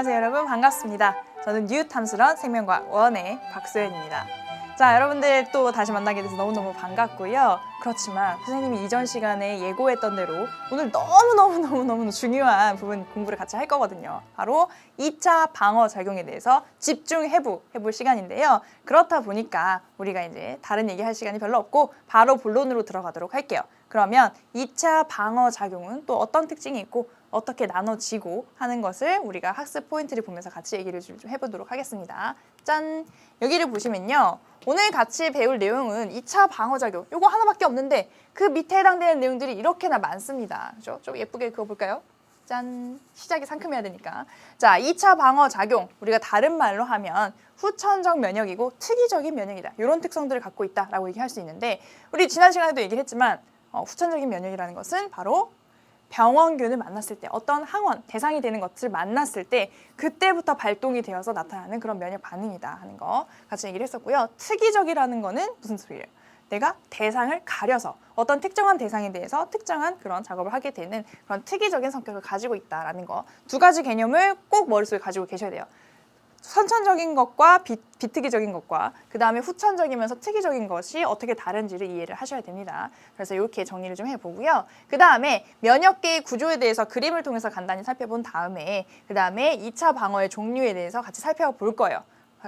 안녕하세요 여러분, 반갑습니다. 저는 뉴탐스런 생명과학 원의 박소연입니다. 자, 여러분들 또 다시 만나게 돼서 너무너무 반갑고요. 그렇지만 선생님이 이전 시간에 예고했던 대로 오늘 너무너무 중요한 부분 공부를 같이 할 거거든요. 바로 2차 방어 작용에 대해서 집중해볼 시간인데요. 그렇다 보니까 우리가 이제 다른 얘기할 시간이 별로 없고 바로 본론으로 들어가도록 할게요. 그러면 2차 방어 작용은 또 어떤 특징이 있고 어떻게 나눠지고 하는 것을 우리가 학습 포인트를 보면서 같이 얘기를 좀 해보도록 하겠습니다. 짠! 여기를 보시면요. 오늘 같이 배울 내용은 2차 방어작용, 요거 하나밖에 없는데 그 밑에 해당되는 내용들이 이렇게나 많습니다. 그죠? 좀 예쁘게 그어볼까요? 짠! 시작이 상큼해야 되니까. 자, 2차 방어작용, 우리가 다른 말로 하면 후천적 면역이고 특이적인 면역이다. 이런 특성들을 갖고 있다라고 얘기할 수 있는데, 우리 지난 시간에도 얘기를 했지만 후천적인 면역이라는 것은 바로 병원균을 만났을 때, 어떤 항원, 대상이 되는 것을 만났을 때 그때부터 발동이 되어서 나타나는 그런 면역 반응이다 하는 거 같이 얘기를 했었고요. 특이적이라는 거는 무슨 소리예요? 내가 대상을 가려서 어떤 특정한 대상에 대해서 특정한 그런 작업을 하게 되는 그런 특이적인 성격을 가지고 있다라는 거, 두 가지 개념을 꼭 머릿속에 가지고 계셔야 돼요. 선천적인 것과 비특이적인 것과 그 다음에 후천적이면서 특이적인 것이 어떻게 다른지를 이해를 하셔야 됩니다. 그래서 이렇게 정리를 좀 해보고요. 그 다음에 면역계의 구조에 대해서 그림을 통해서 간단히 살펴본 다음에 그 다음에 2차 방어의 종류에 대해서 같이 살펴볼 거예요.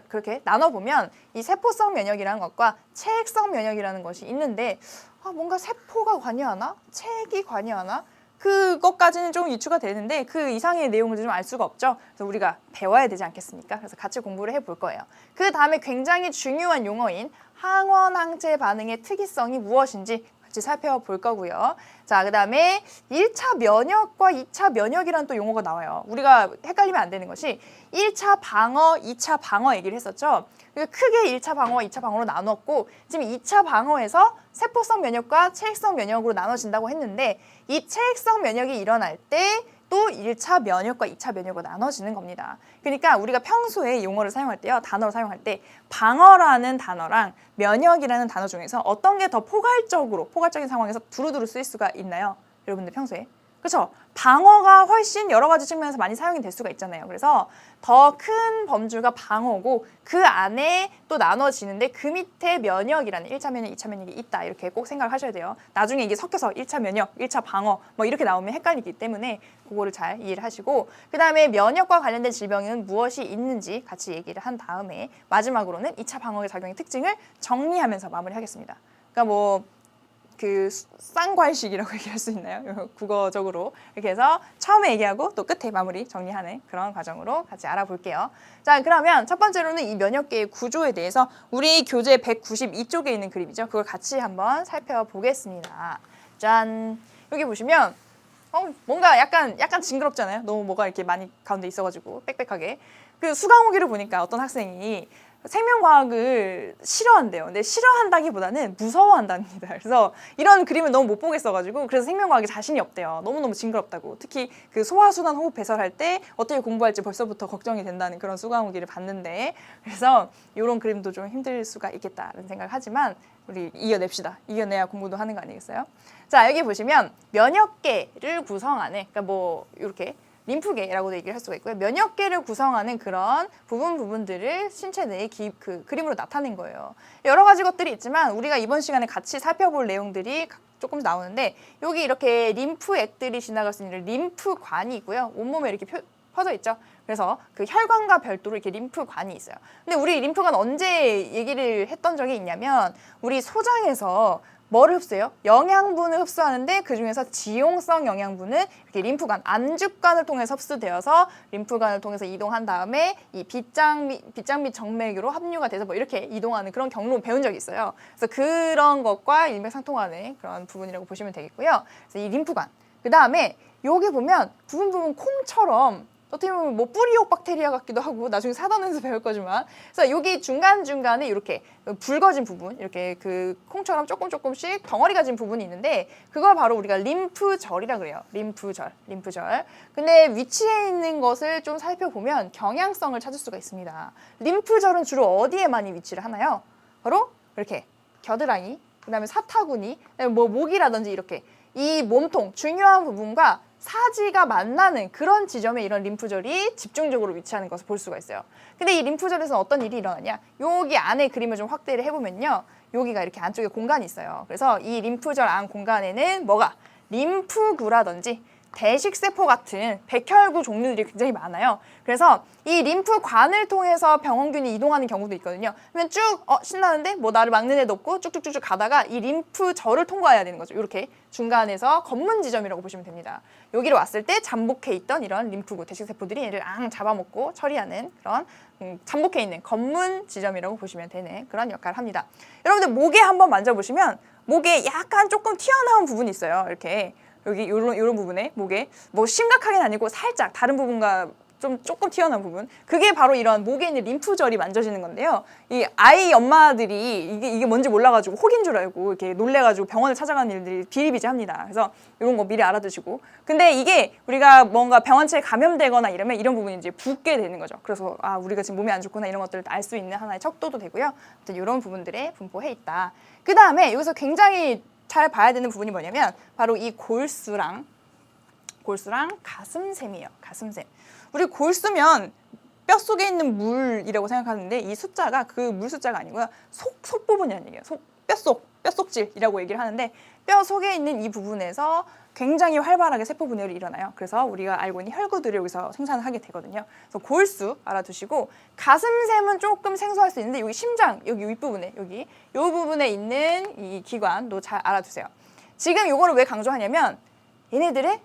그렇게 나눠보면 이 세포성 면역이라는 것과 체액성 면역이라는 것이 있는데, 뭔가 세포가 관여하나? 체액이 관여하나? 그것까지는 좀 유추가 되는데 그 이상의 내용을 좀 알 수가 없죠. 그래서 우리가 배워야 되지 않겠습니까? 그래서 같이 공부를 해볼 거예요. 그 다음에 굉장히 중요한 용어인 항원 항체 반응의 특이성이 무엇인지 같이 살펴볼 거고요. 자, 그 다음에 1차 면역과 2차 면역이라는 또 용어가 나와요. 우리가 헷갈리면 안 되는 것이 1차 방어, 2차 방어 얘기를 했었죠. 크게 1차 방어와 2차 방어로 나눴고, 지금 2차 방어에서 세포성 면역과 체액성 면역으로 나눠진다고 했는데, 이 체액성 면역이 일어날 때 또 1차 면역과 2차 면역으로 나눠지는 겁니다. 그러니까 우리가 평소에 용어를 사용할 때요, 단어를 사용할 때 방어라는 단어랑 면역이라는 단어 중에서 어떤 게 더 포괄적인 상황에서 두루두루 쓰일 수가 있나요? 여러분들 평소에? 그렇죠? 방어가 훨씬 여러 가지 측면에서 많이 사용이 될 수가 있잖아요. 그래서 더 큰 범주가 방어고 그 안에 또 나눠지는데 그 밑에 면역이라는 1차 면역, 2차 면역이 있다. 이렇게 꼭 생각을 하셔야 돼요. 나중에 이게 섞여서 1차 면역, 1차 방어 뭐 이렇게 나오면 헷갈리기 때문에 그거를 잘 이해를 하시고, 그 다음에 면역과 관련된 질병은 무엇이 있는지 같이 얘기를 한 다음에 마지막으로는 2차 방어의 작용의 특징을 정리하면서 마무리하겠습니다. 그러니까 그 쌍괄식이라고 얘기할 수 있나요? 국어적으로 이렇게 해서 처음에 얘기하고 또 끝에 마무리 정리하는 그런 과정으로 같이 알아볼게요. 자, 그러면 첫 번째로는 이 면역계의 구조에 대해서 우리 교재 192쪽에 있는 그림이죠. 그걸 같이 한번 살펴보겠습니다. 짠! 여기 보시면 뭔가 약간 징그럽잖아요. 너무 뭐가 이렇게 많이 가운데 있어가지고 빽빽하게. 그 수강후기를 보니까 어떤 학생이 생명과학을 싫어한대요. 근데 싫어한다기보다는 무서워한답니다. 그래서 이런 그림을 너무 못 보겠어가지고 그래서 생명과학에 자신이 없대요. 너무너무 징그럽다고. 특히 그 소화순환 호흡 배설할 때 어떻게 공부할지 벌써부터 걱정이 된다는 그런 수강후기를 봤는데, 그래서 이런 그림도 좀 힘들 수가 있겠다는 생각을 하지만 우리 이겨냅시다. 이겨내야 공부도 하는 거 아니겠어요? 자, 여기 보시면 면역계를 구성하는, 그러니까 이렇게 림프계라고도 얘기를 할 수가 있고요. 면역계를 구성하는 그런 부분들을 신체 내에 그림으로 나타낸 거예요. 여러 가지 것들이 있지만 우리가 이번 시간에 같이 살펴볼 내용들이 조금 나오는데, 여기 이렇게 림프액들이 지나갈 수 있는 림프관이 있고요. 온몸에 이렇게 퍼져 있죠. 그래서 그 혈관과 별도로 이렇게 림프관이 있어요. 근데 우리 림프관 언제 얘기를 했던 적이 있냐면, 우리 소장에서 뭐를 흡수해요? 영양분을 흡수하는데 그 중에서 지용성 영양분은 이렇게 림프관, 안주관을 통해서 흡수되어서 림프관을 통해서 이동한 다음에 이 빗장 및 정맥으로 합류가 돼서 이렇게 이동하는 그런 경로 배운 적이 있어요. 그래서 그런 것과 일맥상통하는 그런 부분이라고 보시면 되겠고요. 그래서 이 림프관. 그 다음에 여기 보면 부분 콩처럼 어떻게 보면 뿌리옥 박테리아 같기도 하고, 나중에 사단에서 배울 거지만, 그래서 여기 중간중간에 이렇게 붉어진 부분, 이렇게 그 콩처럼 조금씩 덩어리가 진 부분이 있는데, 그걸 바로 우리가 림프절이라 그래요. 림프절. 근데 위치에 있는 것을 좀 살펴보면 경향성을 찾을 수가 있습니다. 림프절은 주로 어디에 많이 위치를 하나요? 바로 이렇게 겨드랑이, 그 다음에 사타구니, 목이라든지 이렇게 이 몸통, 중요한 부분과 사지가 만나는 그런 지점에 이런 림프절이 집중적으로 위치하는 것을 볼 수가 있어요. 근데 이 림프절에서는 어떤 일이 일어나냐? 여기 안에 그림을 좀 확대를 해보면요. 여기가 이렇게 안쪽에 공간이 있어요. 그래서 이 림프절 안 공간에는 뭐가? 림프구라든지 대식세포 같은 백혈구 종류들이 굉장히 많아요. 그래서 이 림프관을 통해서 병원균이 이동하는 경우도 있거든요. 그러면 쭉 신나는데 뭐 나를 막는 애도 없고 쭉쭉쭉쭉 가다가 이 림프절을 통과해야 되는 거죠. 이렇게 중간에서 검문 지점이라고 보시면 됩니다. 여기로 왔을 때 잠복해 있던 이런 림프구 대식세포들이 얘를 잡아먹고 처리하는 그런 잠복해 있는 검문 지점이라고 보시면 되는 그런 역할을 합니다. 여러분들 목에 한번 만져보시면 목에 약간 조금 튀어나온 부분이 있어요. 이렇게 여기 요런 부분에 목에 뭐 심각하게는 아니고 살짝 다른 부분과 조금 튀어나온 부분, 그게 바로 이런 목에 있는 림프절이 만져지는 건데요. 이 아이 엄마들이 이게 뭔지 몰라가지고 혹인 줄 알고 이렇게 놀래가지고 병원을 찾아가는 일들이 비일비재합니다. 그래서 이런 거 미리 알아두시고. 근데 이게 우리가 뭔가 병원체에 감염되거나 이러면 이런 부분이 이제 붓게 되는 거죠. 그래서 우리가 지금 몸이 안 좋구나 이런 것들을 알 수 있는 하나의 척도도 되고요. 아무튼 이런 부분들에 분포해 있다. 그 다음에 여기서 굉장히 잘 봐야 되는 부분이 뭐냐면 바로 이 골수랑 가슴샘이에요. 가슴샘. 우리 골수면 뼛속에 있는 물이라고 생각하는데 이 숫자가 그 물 숫자가 아니고요. 속 부분이라는 얘기예요. 뼛속질이라고 얘기를 하는데 뼈 속에 있는 이 부분에서 굉장히 활발하게 세포 분열이 일어나요. 그래서 우리가 알고 있는 혈구들을 여기서 생산을 하게 되거든요. 그래서 골수 알아두시고 가슴샘은 조금 생소할 수 있는데 여기 심장, 여기 윗부분에 이 부분에 있는 이 기관도 잘 알아두세요. 지금 요거를 왜 강조하냐면 얘네들의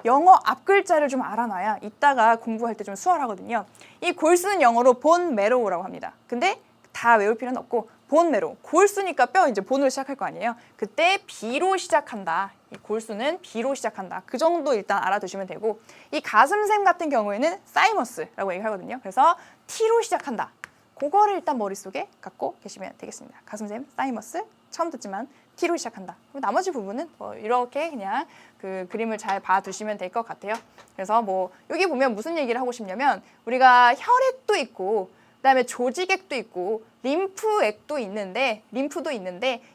영어 앞글자를 좀 알아놔야 이따가 공부할 때 좀 수월하거든요. 이 골수는 영어로 본 메로우라고 합니다. 근데 다 외울 필요는 없고 본 메로우, 골수니까 뼈 이제 본으로 시작할 거 아니에요. 그때 B로 시작한다. 이 골수는 B로 시작한다. 그 정도 일단 알아두시면 되고 이 가슴샘 같은 경우에는 사이머스라고 얘기하거든요. 그래서 T로 시작한다. 그거를 일단 머릿속에 갖고 계시면 되겠습니다. 가슴샘, 사이머스 처음 듣지만 T로 시작한다. 나머지 부분은 이렇게 그냥 그 그림을 잘 봐두시면 될 것 같아요. 그래서 뭐 여기 보면 무슨 얘기를 하고 싶냐면 우리가 혈액도 있고 그다음에 조직액도 있고 림프도 있는데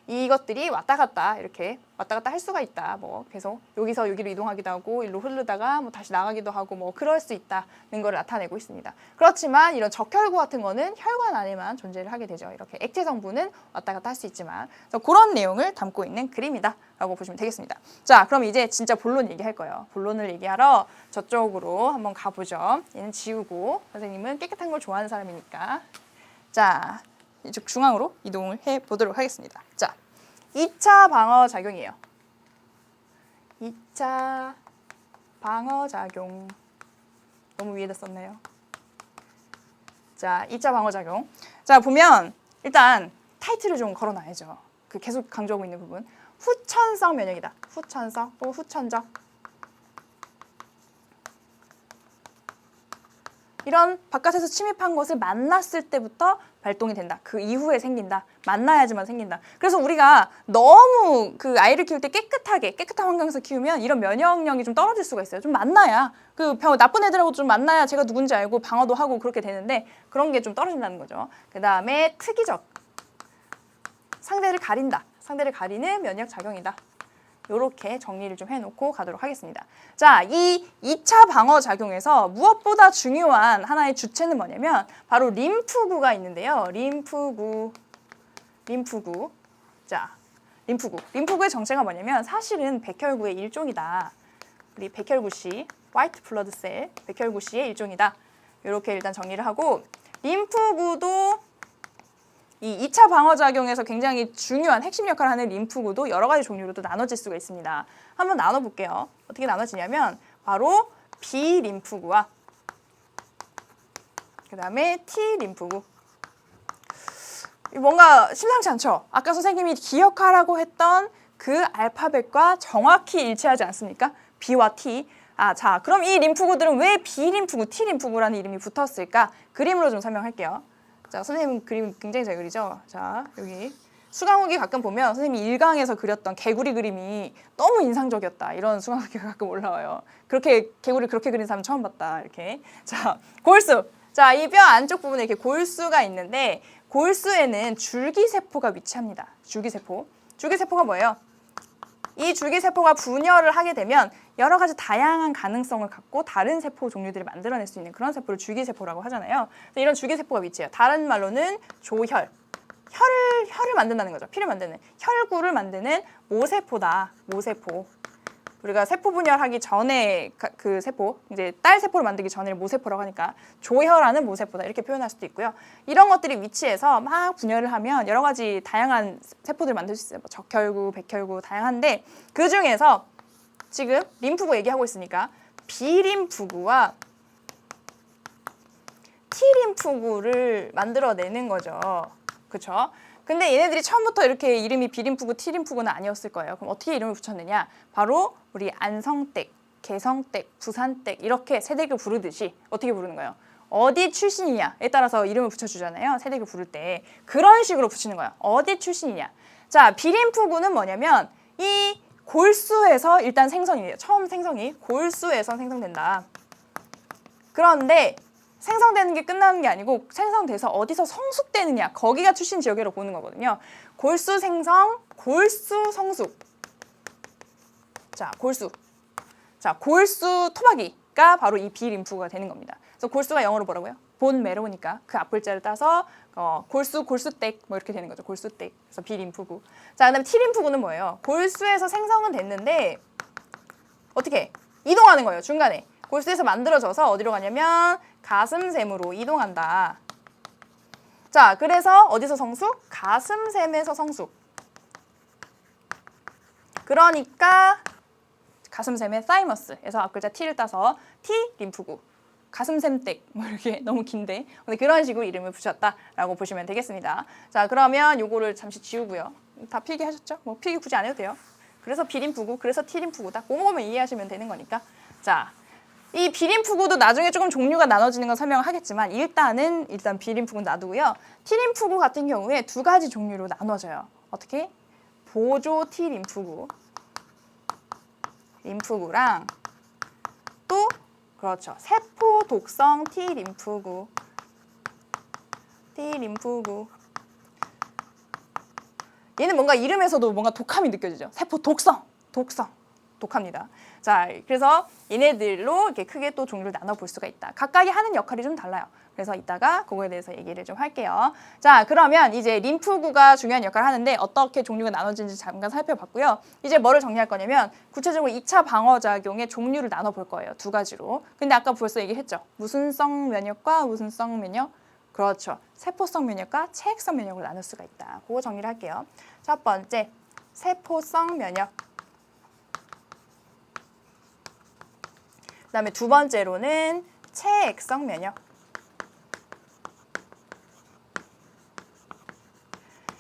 이것들이 왔다 갔다 할 수가 있다. 뭐 계속 여기서 여기로 이동하기도 하고 일로 흐르다가 뭐 다시 나가기도 하고 뭐 그럴 수 있다는 걸 나타내고 있습니다. 그렇지만 이런 적혈구 같은 거는 혈관 안에만 존재를 하게 되죠. 이렇게 액체 성분은 왔다 갔다 할 수 있지만 그래서 그런 내용을 담고 있는 그림이다라고 보시면 되겠습니다. 자, 그럼 이제 진짜 본론 얘기할 거예요. 본론을 얘기하러 저쪽으로 한번 가보죠. 얘는 지우고 선생님은 깨끗한 걸 좋아하는 사람이니까. 자, 이쪽 중앙으로 이동을 해보도록 하겠습니다. 자, 2차 방어작용이에요. 2차 방어작용. 너무 위에다 썼네요. 자, 2차 방어작용. 자, 보면 일단 타이틀을 좀 걸어놔야죠. 그 계속 강조하고 있는 부분. 후천성 면역이다. 후천성 또는 후천적. 이런 바깥에서 침입한 것을 만났을 때부터 발동이 된다. 그 이후에 생긴다. 만나야지만 생긴다. 그래서 우리가 너무 그 아이를 키울 때 깨끗한 환경에서 키우면 이런 면역력이 좀 떨어질 수가 있어요. 좀 만나야 나쁜 애들하고 좀 만나야 제가 누군지 알고 방어도 하고 그렇게 되는데 그런 게 좀 떨어진다는 거죠. 그 다음에 특이적. 상대를 가린다. 상대를 가리는 면역 작용이다. 이렇게 정리를 좀 해놓고 가도록 하겠습니다. 자, 이 2차 방어 작용에서 무엇보다 중요한 하나의 주체는 뭐냐면 바로 림프구가 있는데요. 림프구. 자, 림프구의 정체가 뭐냐면 사실은 백혈구의 일종이다. 우리 백혈구씨, 화이트 블러드 셀, 백혈구씨의 일종이다. 이렇게 일단 정리를 하고 림프구도 이 2차 방어작용에서 굉장히 중요한 핵심 역할을 하는 림프구도 여러 가지 종류로 또 나눠질 수가 있습니다. 한번 나눠볼게요. 어떻게 나눠지냐면 바로 B 림프구와 그 다음에 T 림프구. 뭔가 심상치 않죠? 아까 선생님이 기억하라고 했던 그 알파벳과 정확히 일치하지 않습니까? B와 T. 자, 그럼 이 림프구들은 왜 B 림프구, T 림프구라는 이름이 붙었을까? 그림으로 좀 설명할게요. 자, 선생님 그림 굉장히 잘 그리죠? 자, 여기 수강후기 가끔 보면 선생님이 1강에서 그렸던 개구리 그림이 너무 인상적이었다. 이런 수강후기가 가끔 올라와요. 개구리 그렇게 그린 사람 처음 봤다. 이렇게. 자, 골수. 자, 이 뼈 안쪽 부분에 이렇게 골수가 있는데 골수에는 줄기세포가 위치합니다. 줄기세포가 뭐예요? 이 줄기세포가 분열을 하게 되면 여러 가지 다양한 가능성을 갖고 다른 세포 종류들을 만들어낼 수 있는 그런 세포를 줄기세포라고 하잖아요. 이런 줄기세포가 위치해요. 다른 말로는 조혈, 혈을 만든다는 거죠. 피를 만드는, 혈구를 만드는 모세포다. 모세포. 우리가 세포 분열하기 전에 그 세포, 이제 딸 세포를 만들기 전에 모세포라고 하니까 조혈하는 모세포다 이렇게 표현할 수도 있고요. 이런 것들이 위치해서 막 분열을 하면 여러 가지 다양한 세포들을 만들 수 있어요. 뭐 적혈구, 백혈구 다양한데 그 중에서 지금 림프구 얘기하고 있으니까 B림프구와 T림프구를 만들어내는 거죠. 그렇죠? 근데 얘네들이 처음부터 이렇게 이름이 B림프구, T림프구는 아니었을 거예요. 그럼 어떻게 이름을 붙였느냐? 바로 우리 안성댁, 개성댁, 부산댁 이렇게 세댁을 부르듯이 어떻게 부르는 거예요? 어디 출신이냐에 따라서 이름을 붙여주잖아요. 세댁을 부를 때. 그런 식으로 붙이는 거예요. 어디 출신이냐. 자, B림프구는 뭐냐면 이 골수에서 일단 생성이 돼요. 처음 생성이 골수에서 생성된다. 그런데 생성되는 게 끝나는 게 아니고 생성돼서 어디서 성숙되느냐 거기가 출신 지역으로 보는 거거든요. 골수 생성, 골수 성숙. 자, 골수. 자, 골수 토박이가 바로 이 B림프구가 되는 겁니다. 그래서 골수가 영어로 뭐라고요? 본 메로우니까 그 앞글자를 따서 골수댁 뭐 이렇게 되는 거죠. 골수댁. 그래서 B림프구. 자, 그다음에 T림프구는 뭐예요? 골수에서 생성은 됐는데 어떻게 이동하는 거예요. 중간에. 골수에서 만들어져서 어디로 가냐면 가슴샘으로 이동한다. 자, 그래서 어디서 성숙? 가슴샘에서 성숙. 그러니까 가슴샘의 사이머스에서 앞글자 T를 따서 T림프구. 가슴샘댁 뭐 이렇게 너무 긴데 근데 그런 식으로 이름을 붙였다라고 보시면 되겠습니다. 자, 그러면 요거를 잠시 지우고요. 다 필기하셨죠? 뭐 필기 굳이 안 해도 돼요. 그래서 B림프구, 그래서 T림프구다. 그거만 이해하시면 되는 거니까. 자, 이 B림프구도 나중에 조금 종류가 나눠지는 건 설명을 하겠지만 일단 B림프구는 놔두고요. T림프구 같은 경우에 두 가지 종류로 나눠져요. 어떻게? 보조 T림프구. 림프구랑 또 그렇죠. 세포 독성 T림프구. T림프구. 얘는 뭔가 이름에서도 뭔가 독함이 느껴지죠. 세포 독성. 독합니다. 자, 그래서 얘네들로 이렇게 크게 또 종류를 나눠볼 수가 있다. 각각이 하는 역할이 좀 달라요. 그래서 이따가 그거에 대해서 얘기를 좀 할게요. 자, 그러면 이제 림프구가 중요한 역할을 하는데 어떻게 종류가 나눠지는지 잠깐 살펴봤고요. 이제 뭐를 정리할 거냐면 구체적으로 2차 방어작용의 종류를 나눠볼 거예요. 두 가지로. 근데 아까 벌써 얘기했죠. 무슨성 면역과 무슨성 면역? 그렇죠. 세포성 면역과 체액성 면역으로 나눌 수가 있다. 그거 정리를 할게요. 첫 번째, 세포성 면역. 그다음에 두 번째로는 체액성 면역.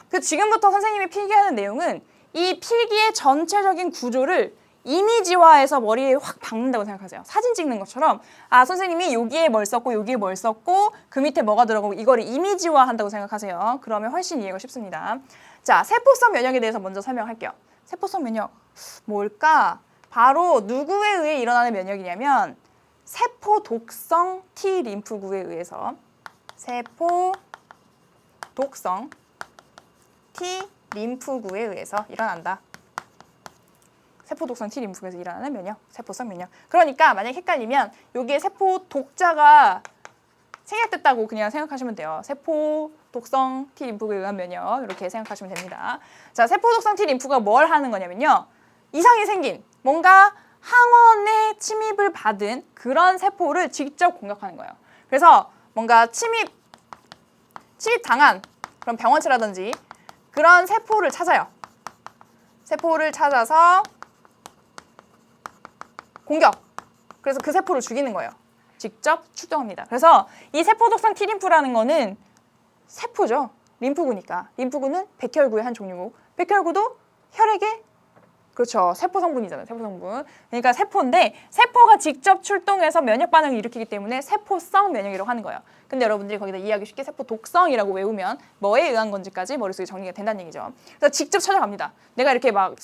그 지금부터 선생님이 필기하는 내용은 이 필기의 전체적인 구조를 이미지화해서 머리에 확 박는다고 생각하세요. 사진 찍는 것처럼 아, 선생님이 여기에 뭘 썼고 여기에 뭘 썼고 그 밑에 뭐가 들어가고 이거를 이미지화한다고 생각하세요. 그러면 훨씬 이해가 쉽습니다. 자, 세포성 면역에 대해서 먼저 설명할게요. 세포성 면역 뭘까? 바로 누구에 의해 일어나는 면역이냐면 세포 독성 T림프구에 의해서 세포 독성 T림프구에 의해서 일어난다. 세포 독성 T림프구에서 일어나는 면역, 세포성 면역. 그러니까 만약에 헷갈리면 여기에 세포 독자가 생략됐다고 그냥 생각하시면 돼요. 세포 독성 T림프구에 의한 면역 이렇게 생각하시면 됩니다. 자, 세포 독성 T림프구가 뭘 하는 거냐면요. 이상이 생긴 뭔가 항원의 침입을 받은 그런 세포를 직접 공격하는 거예요. 그래서 뭔가 침입당한 그런 병원체라든지 그런 세포를 찾아요. 세포를 찾아서 공격. 그래서 그 세포를 죽이는 거예요. 직접 출동합니다. 그래서 이 세포 독성 T림프라는 거는 세포죠. 림프구니까. 림프구는 백혈구의 한 종류고 백혈구도 혈액의 그렇죠. 세포 성분이잖아요. 세포 성분. 그러니까 세포인데 세포가 직접 출동해서 면역 반응을 일으키기 때문에 세포성 면역이라고 하는 거예요. 근데 여러분들이 거기다 이해하기 쉽게 세포 독성이라고 외우면 뭐에 의한 건지까지 머릿속에 정리가 된다는 얘기죠. 그래서 직접 찾아갑니다. 내가 이렇게 막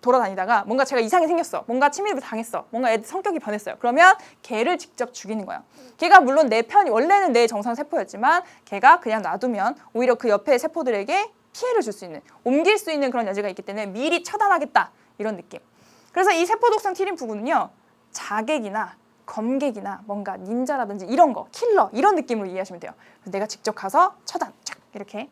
돌아다니다가 뭔가 제가 이상이 생겼어. 뭔가 침입을 당했어. 뭔가 애들 성격이 변했어요. 그러면 걔를 직접 죽이는 거예요. 걔가 물론 내 편이 원래는 내 정상 세포였지만 걔가 그냥 놔두면 오히려 그 옆에 세포들에게 피해를 줄 수 있는, 옮길 수 있는 그런 여지가 있기 때문에 미리 처단하겠다 이런 느낌. 그래서 이 세포 독성 T림프구는요, 자객이나 검객이나 뭔가 닌자라든지 이런 거, 킬러 이런 느낌으로 이해하시면 돼요. 그래서 내가 직접 가서 처단, 쫙 이렇게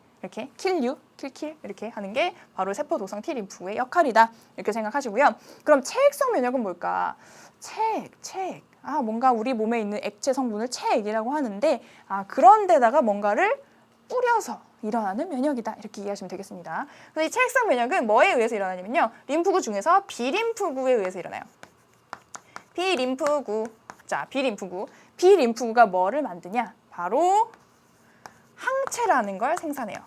킬류, 킬킬 이렇게 하는 게 바로 세포 독성 T림프구의 역할이다 이렇게 생각하시고요. 그럼 체액성 면역은 뭘까? 체액. 뭔가 우리 몸에 있는 액체 성분을 체액이라고 하는데 그런 데다가 뭔가를 뿌려서 일어나는 면역이다 이렇게 이해하시면 되겠습니다. 그래서 이 체액성 면역은 뭐에 의해서 일어나냐면요, 림프구 중에서 B림프구에 의해서 일어나요. B림프구. 자, B림프구가 뭐를 만드냐? 바로 항체라는 걸 생산해요.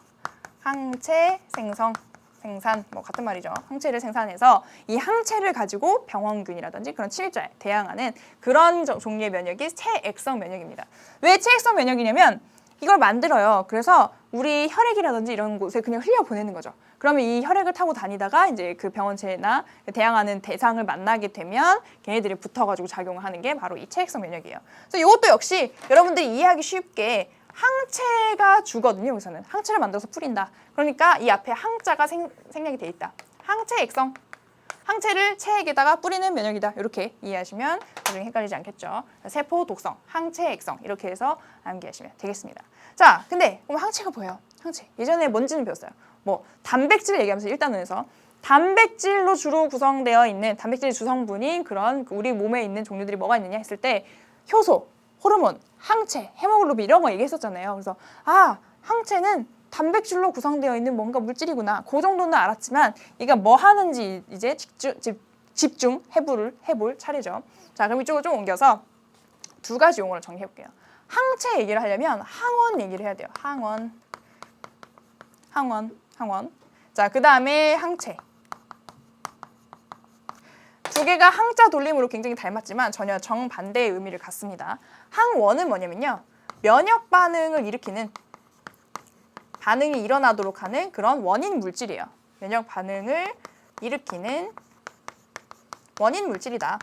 항체 생산 뭐 같은 말이죠. 항체를 생산해서 이 항체를 가지고 병원균이라든지 그런 침입자에 대항하는 그런 종류의 면역이 체액성 면역입니다. 왜 체액성 면역이냐면 이걸 만들어요. 그래서 우리 혈액이라든지 이런 곳에 그냥 흘려보내는 거죠. 그러면 이 혈액을 타고 다니다가 이제 그 병원체나 대항하는 대상을 만나게 되면 걔네들이 붙어가지고 작용을 하는 게 바로 이 체액성 면역이에요. 그래서 이것도 역시 여러분들이 이해하기 쉽게 항체가 주거든요. 여기서는 항체를 만들어서 뿌린다. 그러니까 이 앞에 항자가 생략이 돼 있다. 항체액성. 항체를 체액에다가 뿌리는 면역이다. 이렇게 이해하시면 나중에 헷갈리지 않겠죠. 세포 독성, 항체액성 이렇게 해서 암기하시면 되겠습니다. 자, 근데 그럼 항체가 뭐예요? 항체. 예전에 뭔지는 배웠어요. 뭐 단백질 얘기하면서 1단원에서 단백질로 주로 구성되어 있는 단백질 주성분인 그런 우리 몸에 있는 종류들이 뭐가 있느냐 했을 때 효소, 호르몬, 항체, 헤모글로빈 이런 거 얘기했었잖아요. 그래서 항체는 단백질로 구성되어 있는 뭔가 물질이구나. 그 정도는 알았지만 이가 뭐 하는지 이제 집중 해볼 차례죠. 자, 그럼 이쪽으로 좀 옮겨서 두 가지 용어를 정리해 볼게요. 항체 얘기를 하려면 항원 얘기를 해야 돼요. 항원. 자, 그 다음에 항체. 두 개가 항자 돌림으로 굉장히 닮았지만 전혀 정반대의 의미를 갖습니다. 항원은 뭐냐면요, 면역 반응을 일으키는, 반응이 일어나도록 하는 그런 원인 물질이에요. 면역 반응을 일으키는 원인 물질이다.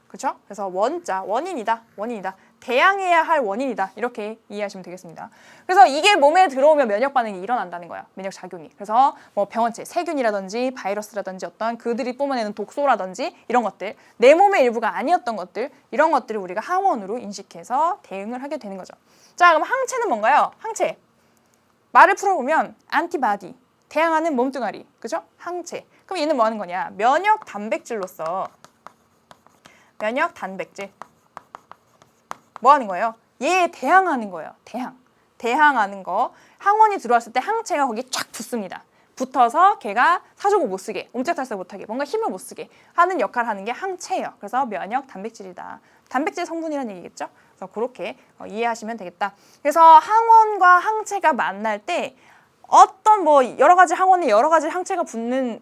그렇죠? 그래서 원자, 원인이다. 대항해야 할 원인이다. 이렇게 이해하시면 되겠습니다. 그래서 이게 몸에 들어오면 면역 반응이 일어난다는 거야. 면역 작용이. 그래서 뭐 병원체, 세균이라든지 바이러스라든지 어떤 그들이 뿜어내는 독소라든지 이런 것들, 내 몸의 일부가 아니었던 것들, 이런 것들을 우리가 항원으로 인식해서 대응을 하게 되는 거죠. 자, 그럼 항체는 뭔가요? 항체. 말을 풀어보면 안티바디, 대항하는 몸뚱아리. 그죠? 항체. 그럼 얘는 뭐 하는 거냐? 면역 단백질로서 면역 단백질. 뭐 하는 거예요? 얘에 대항하는 거예요. 대항하는 거. 항원이 들어왔을 때 항체가 거기 쫙 붙습니다. 붙어서 걔가 사조고 못 쓰게, 옴짝달싹 못하게, 뭔가 힘을 못 쓰게 하는 역할을 하는 게 항체예요. 그래서 면역 단백질이다. 단백질 성분이라는 얘기겠죠? 그래서 그렇게 이해하시면 되겠다. 그래서 항원과 항체가 만날 때 어떤 뭐 여러 가지 항원에 여러 가지 항체가 붙는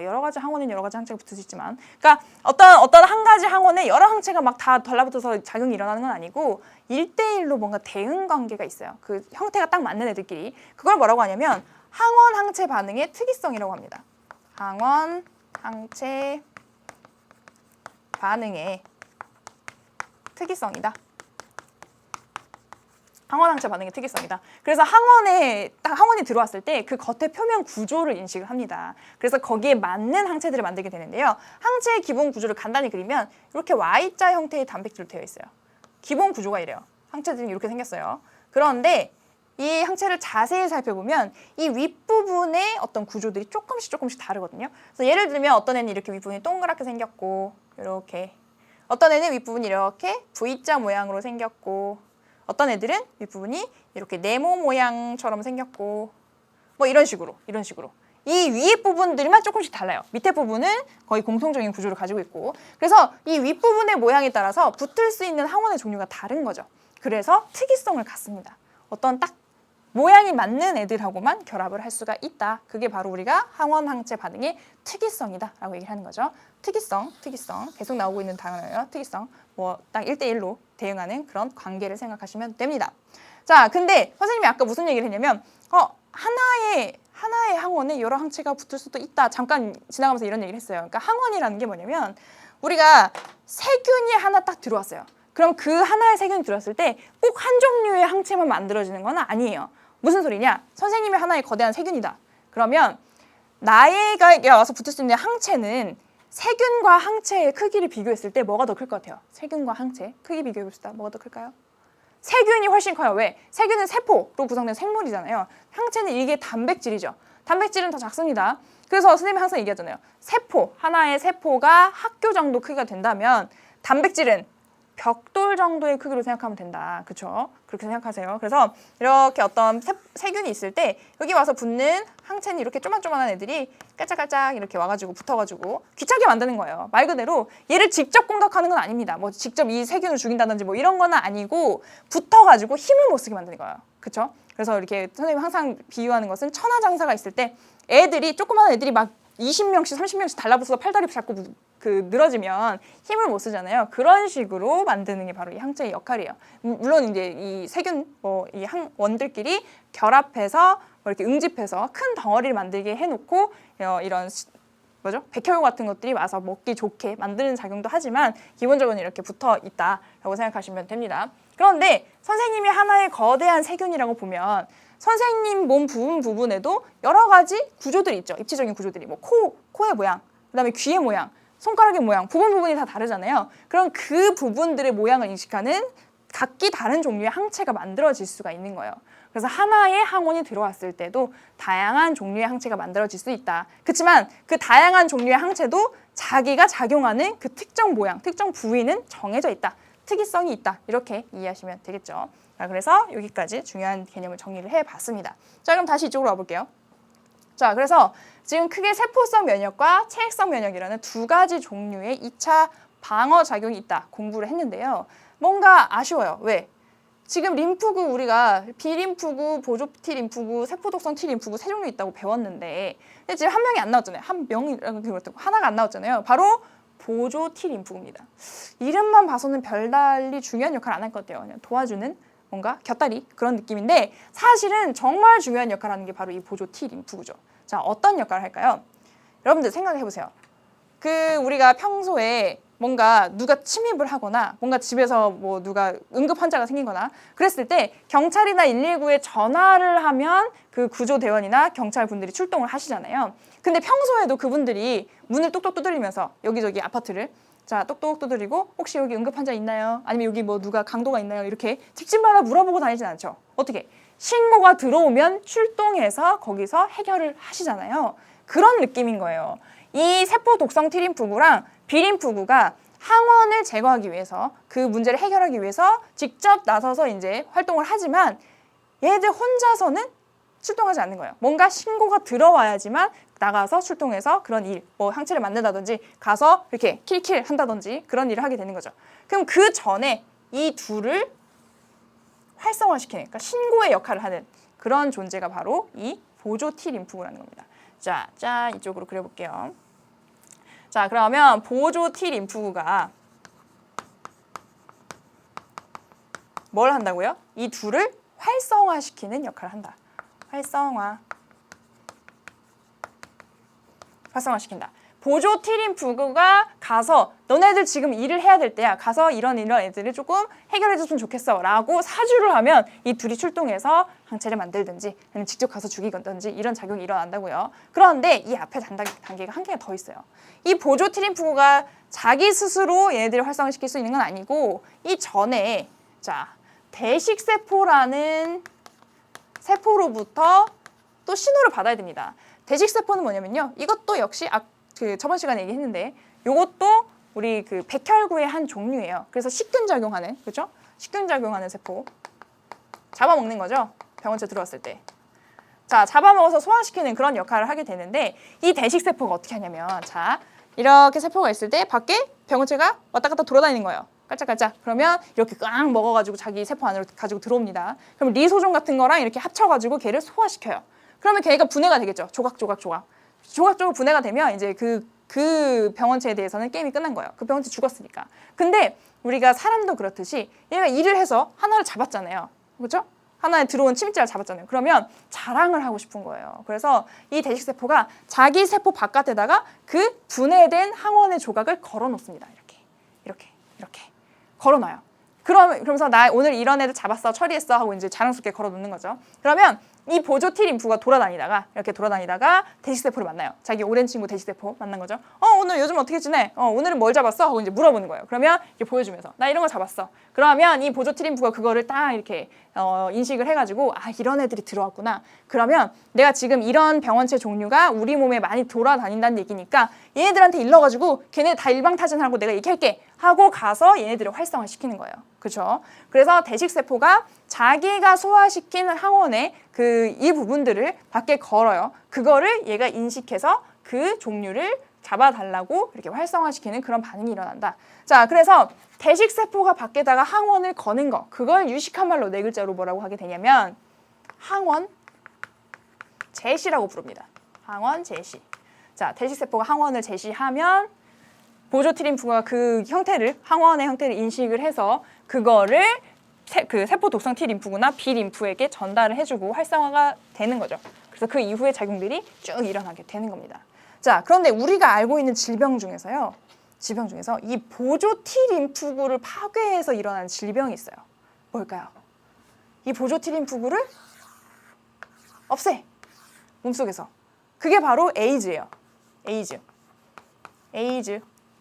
여러 가지 항원에 여러 가지 항체가 붙을 수 있지만, 그러니까 어떤 한 가지 항원에 여러 항체가 막 다 달라붙어서 작용이 일어나는 건 아니고 1대1로 뭔가 대응 관계가 있어요. 그 형태가 딱 맞는 애들끼리. 그걸 뭐라고 하냐면 항원 항체 반응의 특이성이라고 합니다. 항원 항체 반응의 특이성이다. 항원 항체 반응의 특이성이다. 그래서 항원이 들어왔을 때 그 겉의 표면 구조를 인식을 합니다. 그래서 거기에 맞는 항체들을 만들게 되는데요. 항체의 기본 구조를 간단히 그리면 이렇게 Y자 형태의 단백질로 되어 있어요. 기본 구조가 이래요. 항체들이 이렇게 생겼어요. 그런데 이 항체를 자세히 살펴보면 이 윗부분의 어떤 구조들이 조금씩 다르거든요. 그래서 예를 들면 어떤 애는 이렇게 윗부분이 동그랗게 생겼고 이렇게, 어떤 애는 윗부분이 이렇게 V자 모양으로 생겼고, 어떤 애들은 윗부분이 이렇게 네모 모양처럼 생겼고, 뭐 이런 식으로 이 위에 부분들만 조금씩 달라요. 밑에 부분은 거의 공통적인 구조를 가지고 있고, 그래서 이 윗부분의 모양에 따라서 붙을 수 있는 항원의 종류가 다른 거죠. 그래서 특이성을 갖습니다. 어떤 딱 모양이 맞는 애들하고만 결합을 할 수가 있다. 그게 바로 우리가 항원 항체 반응의 특이성이다 라고 얘기를 하는 거죠. 특이성 계속 나오고 있는 단어예요. 특이성, 뭐 딱 1대1로 대응하는 그런 관계를 생각하시면 됩니다. 자, 근데 선생님이 아까 무슨 얘기를 했냐면 하나의 항원에 여러 항체가 붙을 수도 있다. 잠깐 지나가면서 이런 얘기를 했어요. 그러니까 항원이라는 게 뭐냐면 우리가 세균이 하나 딱 들어왔어요. 그럼 그 하나의 세균이 들었을 때 꼭 한 종류의 항체만 만들어지는 건 아니에요. 무슨 소리냐? 선생님이 하나의 거대한 세균이다. 그러면 나에게 와서 붙을 수 있는 항체는 세균과 항체의 크기를 비교했을 때 뭐가 더 클 것 같아요? 세균과 항체 크기 비교해봅시다. 뭐가 더 클까요? 세균이 훨씬 커요. 왜? 세균은 세포로 구성된 생물이잖아요. 항체는 이게 단백질이죠. 단백질은 더 작습니다. 그래서 선생님이 항상 얘기하잖아요. 세포, 하나의 세포가 학교 정도 크기가 된다면 단백질은 벽돌 정도의 크기로 생각하면 된다. 그렇죠? 그렇게 생각하세요. 그래서 이렇게 어떤 세균이 있을 때 여기 와서 붙는 항체는 이렇게 쪼만쪼만한 애들이 깔짝깔짝 이렇게 와가지고 붙어가지고 귀찮게 만드는 거예요. 말 그대로 얘를 직접 공격하는 건 아닙니다. 뭐 직접 이 세균을 죽인다든지 뭐 이런 건 아니고 붙어가지고 힘을 못 쓰게 만드는 거예요. 그렇죠? 그래서 이렇게 선생님이 항상 비유하는 것은 천하장사가 있을 때 애들이 조그마한 애들이 막 20명씩 30명씩 달라붙어서 팔다리 잡고 늘어지면 힘을 못 쓰잖아요. 그런 식으로 만드는 게 바로 이 항체의 역할이에요. 물론 이제 이 세균 이 원들끼리 결합해서 이렇게 응집해서 큰 덩어리를 만들게 해놓고 이런 백혈구 같은 것들이 와서 먹기 좋게 만드는 작용도 하지만 기본적으로 이렇게 붙어 있다라고 생각하시면 됩니다. 그런데 선생님이 하나의 거대한 세균이라고 보면 선생님 몸 부분에도 여러 가지 구조들이 있죠. 입체적인 구조들이 뭐 코의 모양, 그다음에 귀의 모양, 손가락의 모양, 부분이 다 다르잖아요. 그럼 그 부분들의 모양을 인식하는 각기 다른 종류의 항체가 만들어질 수가 있는 거예요. 그래서 하나의 항원이 들어왔을 때도 다양한 종류의 항체가 만들어질 수 있다. 그렇지만 그 다양한 종류의 항체도 자기가 작용하는 그 특정 모양, 특정 부위는 정해져 있다. 특이성이 있다. 이렇게 이해하시면 되겠죠. 자, 그래서 여기까지 중요한 개념을 정리를 해봤습니다. 자, 그럼 다시 이쪽으로 와볼게요. 자, 그래서 지금 크게 세포성 면역과 체액성 면역이라는 두 가지 종류의 2차 방어 작용이 있다 공부를 했는데요. 뭔가 아쉬워요. 왜? 지금 림프구 우리가 비림프구, 보조 T림프구, 세포독성 T림프구 세 종류 있다고 배웠는데 근데 지금 한 명이 안 나왔잖아요. 한 명이라고 그렇다고 하나가 안 나왔잖아요. 바로 보조 T림프구입니다. 이름만 봐서는 별달리 중요한 역할을 안 할 것 같아요. 그냥 도와주는 뭔가 곁다리 그런 느낌인데 사실은 정말 중요한 역할을 하는 게 바로 이 보조 T림프구죠. 자, 어떤 역할을 할까요? 여러분들 생각해 보세요. 우리가 평소에 뭔가 누가 침입을 하거나 뭔가 집에서 뭐 누가 응급 환자가 생기거나 그랬을 때 경찰이나 119에 전화를 하면 그 구조대원이나 경찰분들이 출동을 하시잖아요. 근데 평소에도 그분들이 문을 똑똑 두드리면서 여기저기 아파트를 자, 똑똑 두드리고 혹시 여기 응급 환자 있나요? 아니면 여기 뭐 누가 강도가 있나요? 이렇게 집집마다 물어보고 다니진 않죠. 어떻게? 신고가 들어오면 출동해서 거기서 해결을 하시잖아요. 그런 느낌인 거예요. 이 세포 독성 T림프구랑 B림프구가 항원을 제거하기 위해서 그 문제를 해결하기 위해서 직접 나서서 이제 활동을 하지만 얘들 혼자서는 출동하지 않는 거예요. 뭔가 신고가 들어와야지만 나가서 출동해서 그런 일, 뭐 항체를 만든다든지 가서 이렇게 킬킬 한다든지 그런 일을 하게 되는 거죠. 그럼 그 전에 이 둘을 활성화시키는, 그러니까 신고의 역할을 하는 그런 존재가 바로 이 보조 T림프구라는 겁니다. 자, 이쪽으로 그려볼게요. 자, 그러면 보조 T림프구가 뭘 한다고요? 이 둘을 활성화시키는 역할을 한다. 활성화시킨다. 보조 T림프구가 가서 너네들 지금 일을 해야 될 때야. 가서 이런 애들을 조금 해결해줬으면 좋겠어 라고 사주를 하면 이 둘이 출동해서 항체를 만들든지 아니면 직접 가서 죽이든지 이런 작용이 일어난다고요. 그런데 이 앞에 단계가 한 개가 더 있어요. 이 보조 T림프구가 자기 스스로 얘네들을 활성화시킬 수 있는 건 아니고 이 전에 자 대식세포라는 세포로부터 또 신호를 받아야 됩니다. 대식세포는 뭐냐면요. 이것도 역시 저번 시간에 얘기했는데 이것도 우리 백혈구의 한 종류예요. 그래서 식균작용하는, 그렇죠? 식균작용하는 세포. 잡아먹는 거죠. 병원체 들어왔을 때. 자, 잡아먹어서 소화시키는 그런 역할을 하게 되는데 이 대식세포가 어떻게 하냐면 자, 이렇게 세포가 있을 때 밖에 병원체가 왔다 갔다 돌아다니는 거예요. 깔짝깔짝. 그러면 이렇게 꽉 먹어가지고 자기 세포 안으로 가지고 들어옵니다. 그럼 리소좀 같은 거랑 이렇게 합쳐가지고 걔를 소화시켜요. 그러면 걔가 분해가 되겠죠. 조각조각 분해가 되면 이제 그 병원체에 대해서는 게임이 끝난 거예요. 그 병원체 죽었으니까. 근데 우리가 사람도 그렇듯이 얘가 일을 해서 하나를 잡았잖아요. 그렇죠? 하나에 들어온 침입자를 잡았잖아요. 그러면 자랑을 하고 싶은 거예요. 그래서 이 대식세포가 자기 세포 바깥에다가 그 분해된 항원의 조각을 걸어 놓습니다. 이렇게 걸어놔요. 그러면서 나 오늘 이런 애들 잡았어, 처리했어 하고 이제 자랑스럽게 걸어 놓는 거죠. 그러면 이 보조 T 림프가 이렇게 돌아다니다가 대식세포를 만나요. 자기 오랜 친구 대식세포 만난 거죠. 오늘 요즘 어떻게 지내? 오늘은 뭘 잡았어? 하고 이제 물어보는 거예요. 그러면 이렇게 보여주면서 나 이런 거 잡았어. 그러면 이 보조 T 림프가 그거를 딱 이렇게 인식을 해가지고 이런 애들이 들어왔구나. 그러면 내가 지금 이런 병원체 종류가 우리 몸에 많이 돌아다닌다는 얘기니까 얘네들한테 일러가지고 걔네 다 일방타진하고 내가 얘기할게 하고 가서 얘네들을 활성화시키는 거예요. 그렇죠? 그래서 대식세포가 자기가 소화시킨 항원의 이 부분들을 밖에 걸어요. 그거를 얘가 인식해서 그 종류를 잡아달라고 이렇게 활성화시키는 그런 반응이 일어난다. 자, 그래서 대식세포가 밖에다가 항원을 거는 거, 그걸 유식한 말로 네 글자로 뭐라고 하게 되냐면 항원 제시라고 부릅니다. 항원 제시. 자, 대식세포가 항원을 제시하면 보조 T림프가 그 형태를, 항원의 형태를 인식을 해서 그거를 세포 독성 T림프구나 B림프에게 전달을 해주고 활성화가 되는 거죠. 그래서 그 이후에 작용들이 쭉 일어나게 되는 겁니다. 자, 그런데 우리가 알고 있는 질병 중에서 이 보조 T림프구를 파괴해서 일어나는 질병이 있어요. 뭘까요? 이 보조 T림프구를 없애, 몸속에서. 그게 바로 에이즈예요.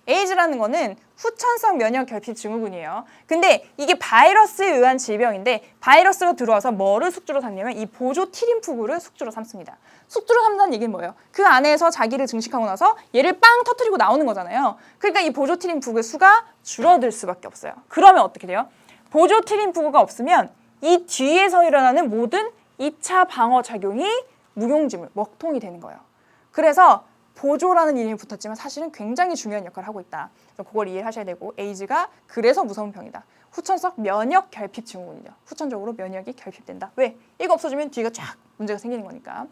에이즈라는 거는 후천성 면역 결핍 증후군이에요. 근데 이게 바이러스에 의한 질병인데 바이러스가 들어와서 뭐를 숙주로 삼냐면 이 보조 T림프구를 숙주로 삼습니다. 숙주로 삼다는 얘기는 뭐예요? 그 안에서 자기를 증식하고 나서 얘를 빵 터뜨리고 나오는 거잖아요. 그러니까 이 보조 T림프구의 수가 줄어들 수밖에 없어요. 그러면 어떻게 돼요? 보조 T림프구가 없으면 이 뒤에서 일어나는 모든 2차 방어 작용이 무용지물, 먹통이 되는 거예요. 그래서 보조라는 이름이 붙었지만 사실은 굉장히 중요한 역할을 하고 있다. 그래서 그걸 이해하셔야 되고 에이즈가 그래서 무서운 병이다. 후천성 면역 결핍 증후군이죠. 후천적으로 면역이 결핍된다. 왜? 이거 없어지면 뒤가 쫙 문제가 생기는 거니까.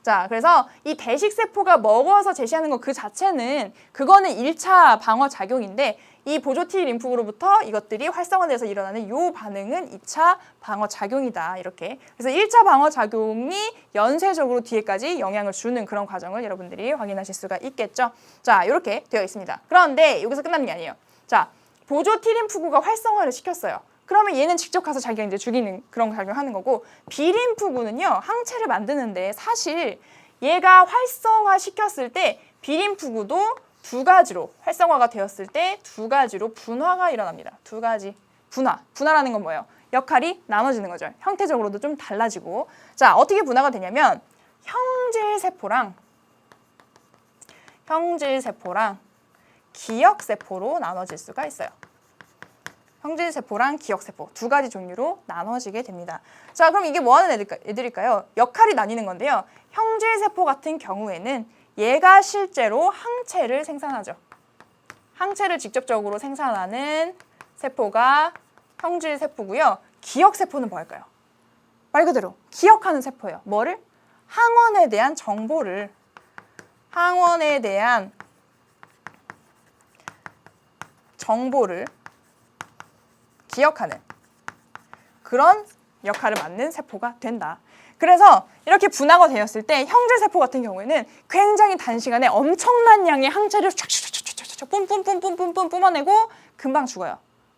자, 그래서 이 대식세포가 먹어서 제시하는 거 그 자체는 그거는 1차 방어 작용인데 이 보조 T 림프구로부터 이것들이 활성화돼서 일어나는 요 반응은 2차 방어 작용이다. 이렇게. 그래서 1차 방어 작용이 연쇄적으로 뒤에까지 영향을 주는 그런 과정을 여러분들이 확인하실 수가 있겠죠. 자, 이렇게 되어 있습니다. 그런데 여기서 끝나는 게 아니에요. 자, 보조 T 림프구가 활성화를 시켰어요. 그러면 얘는 직접 가서 자기가 이제 죽이는 그런 작용을 하는 거고 B림프구는요, 항체를 만드는데 사실 얘가 활성화 시켰을 때 B림프구도 두 가지로 활성화가 되었을 때 두 가지로 분화가 일어납니다. 두 가지 분화라는 건 뭐예요? 역할이 나눠지는 거죠. 형태적으로도 좀 달라지고. 자, 어떻게 분화가 되냐면 형질세포랑 기억세포로 나눠질 수가 있어요. 형질세포랑 기억세포 두 가지 종류로 나눠지게 됩니다. 자, 그럼 이게 뭐 하는 애들일까요? 역할이 나뉘는 건데요. 형질세포 같은 경우에는 얘가 실제로 항체를 생산하죠. 항체를 직접적으로 생산하는 세포가 형질세포고요. 기억세포는 뭐 할까요? 말 그대로 기억하는 세포예요. 뭐를? 항원에 대한 정보를, 기억하는 그런 역할을 맡는 세포가 된다. 그래서 이렇게 분화가 되었을 때 형질세포 같은 경우에는 굉장히 단시간에 엄청난 양의 항체를 쫙쫙쫙쫙쫙 뿜뿜뿜뿜뿜뿜 뿜어내고 금방 죽어요.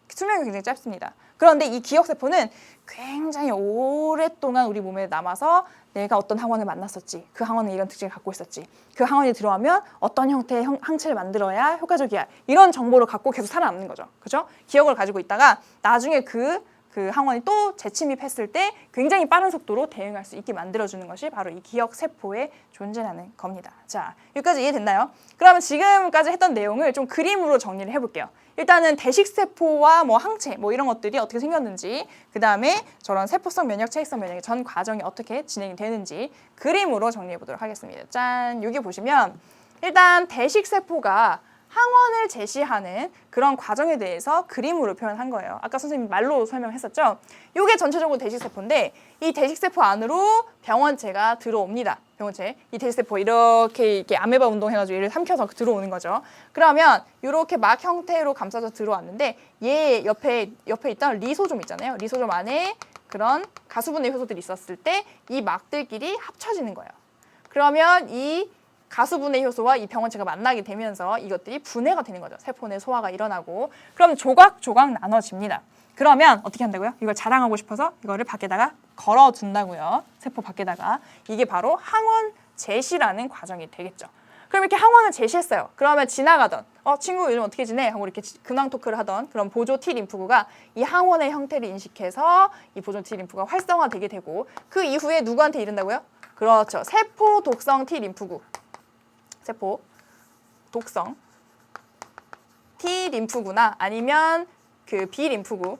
수명이 굉장히 짧습니다. 그런데 이 기억세포는 굉장히 오랫동안 우리 몸에 남아서 내가 어떤 항원을 만났었지, 그 항원은 이런 특징을 갖고 있었지, 그 항원이 들어오면 어떤 형태의 항체를 만들어야 효과적이야, 이런 정보를 갖고 계속 살아남는 거죠. 그죠? 기억을 가지고 있다가 나중에 그 항원이 또 재침입했을 때 굉장히 빠른 속도로 대응할 수 있게 만들어주는 것이 바로 이 기억세포의 존재라는 겁니다. 자, 여기까지 이해됐나요? 그러면 지금까지 했던 내용을 좀 그림으로 정리를 해볼게요. 일단은 대식세포와 뭐 항체 뭐 이런 것들이 어떻게 생겼는지, 그 다음에 저런 세포성 면역, 체익성 면역의 전 과정이 어떻게 진행이 되는지 그림으로 정리해 보도록 하겠습니다. 짠! 여기 보시면 일단 대식세포가 항원을 제시하는 그런 과정에 대해서 그림으로 표현한 거예요. 아까 선생님 말로 설명했었죠? 이게 전체적으로 대식세포인데 이 대식세포 안으로 병원체가 들어옵니다. 병원체. 이 대식세포 이렇게 아메바 운동해가지고 얘를 삼켜서 들어오는 거죠. 그러면 이렇게 막 형태로 감싸져 들어왔는데 얘 옆에 있던 리소좀 있잖아요. 리소좀 안에 그런 가수분해 효소들이 있었을 때 이 막들끼리 합쳐지는 거예요. 그러면 이 가수분해 효소와 이 병원체가 만나게 되면서 이것들이 분해가 되는 거죠. 세포 내 소화가 일어나고 그럼 조각조각 나눠집니다. 그러면 어떻게 한다고요? 이걸 자랑하고 싶어서 이거를 밖에다가 걸어둔다고요. 세포 밖에다가. 이게 바로 항원 제시라는 과정이 되겠죠. 그럼 이렇게 항원을 제시했어요. 그러면 지나가던 친구 요즘 어떻게 지내? 하고 이렇게 근황 토크를 하던 그런 보조 T 림프구가 이 항원의 형태를 인식해서 이 보조 T 림프가 활성화되게 되고 그 이후에 누구한테 이른다고요? 그렇죠. 세포 독성 T 림프구. 세포 독성 T 림프구나 아니면 그 B 림프구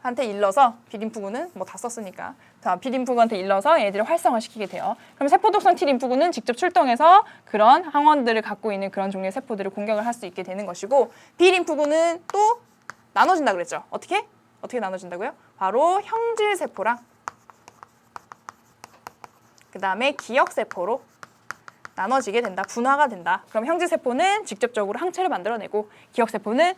한테 일러서 B 림프구는 뭐 다 썼으니까 B 림프구한테 일러서 얘들을 활성화시키게 돼요. 그럼 세포 독성 T 림프구는 직접 출동해서 그런 항원들을 갖고 있는 그런 종류의 세포들을 공격을 할 수 있게 되는 것이고 B 림프구는 또 나눠진다 그랬죠. 어떻게 나눠진다고요? 바로 형질 세포랑 그 다음에 기억 세포로 나눠지게 된다. 분화가 된다. 그럼 형질 세포는 직접적으로 항체를 만들어내고 기억 세포는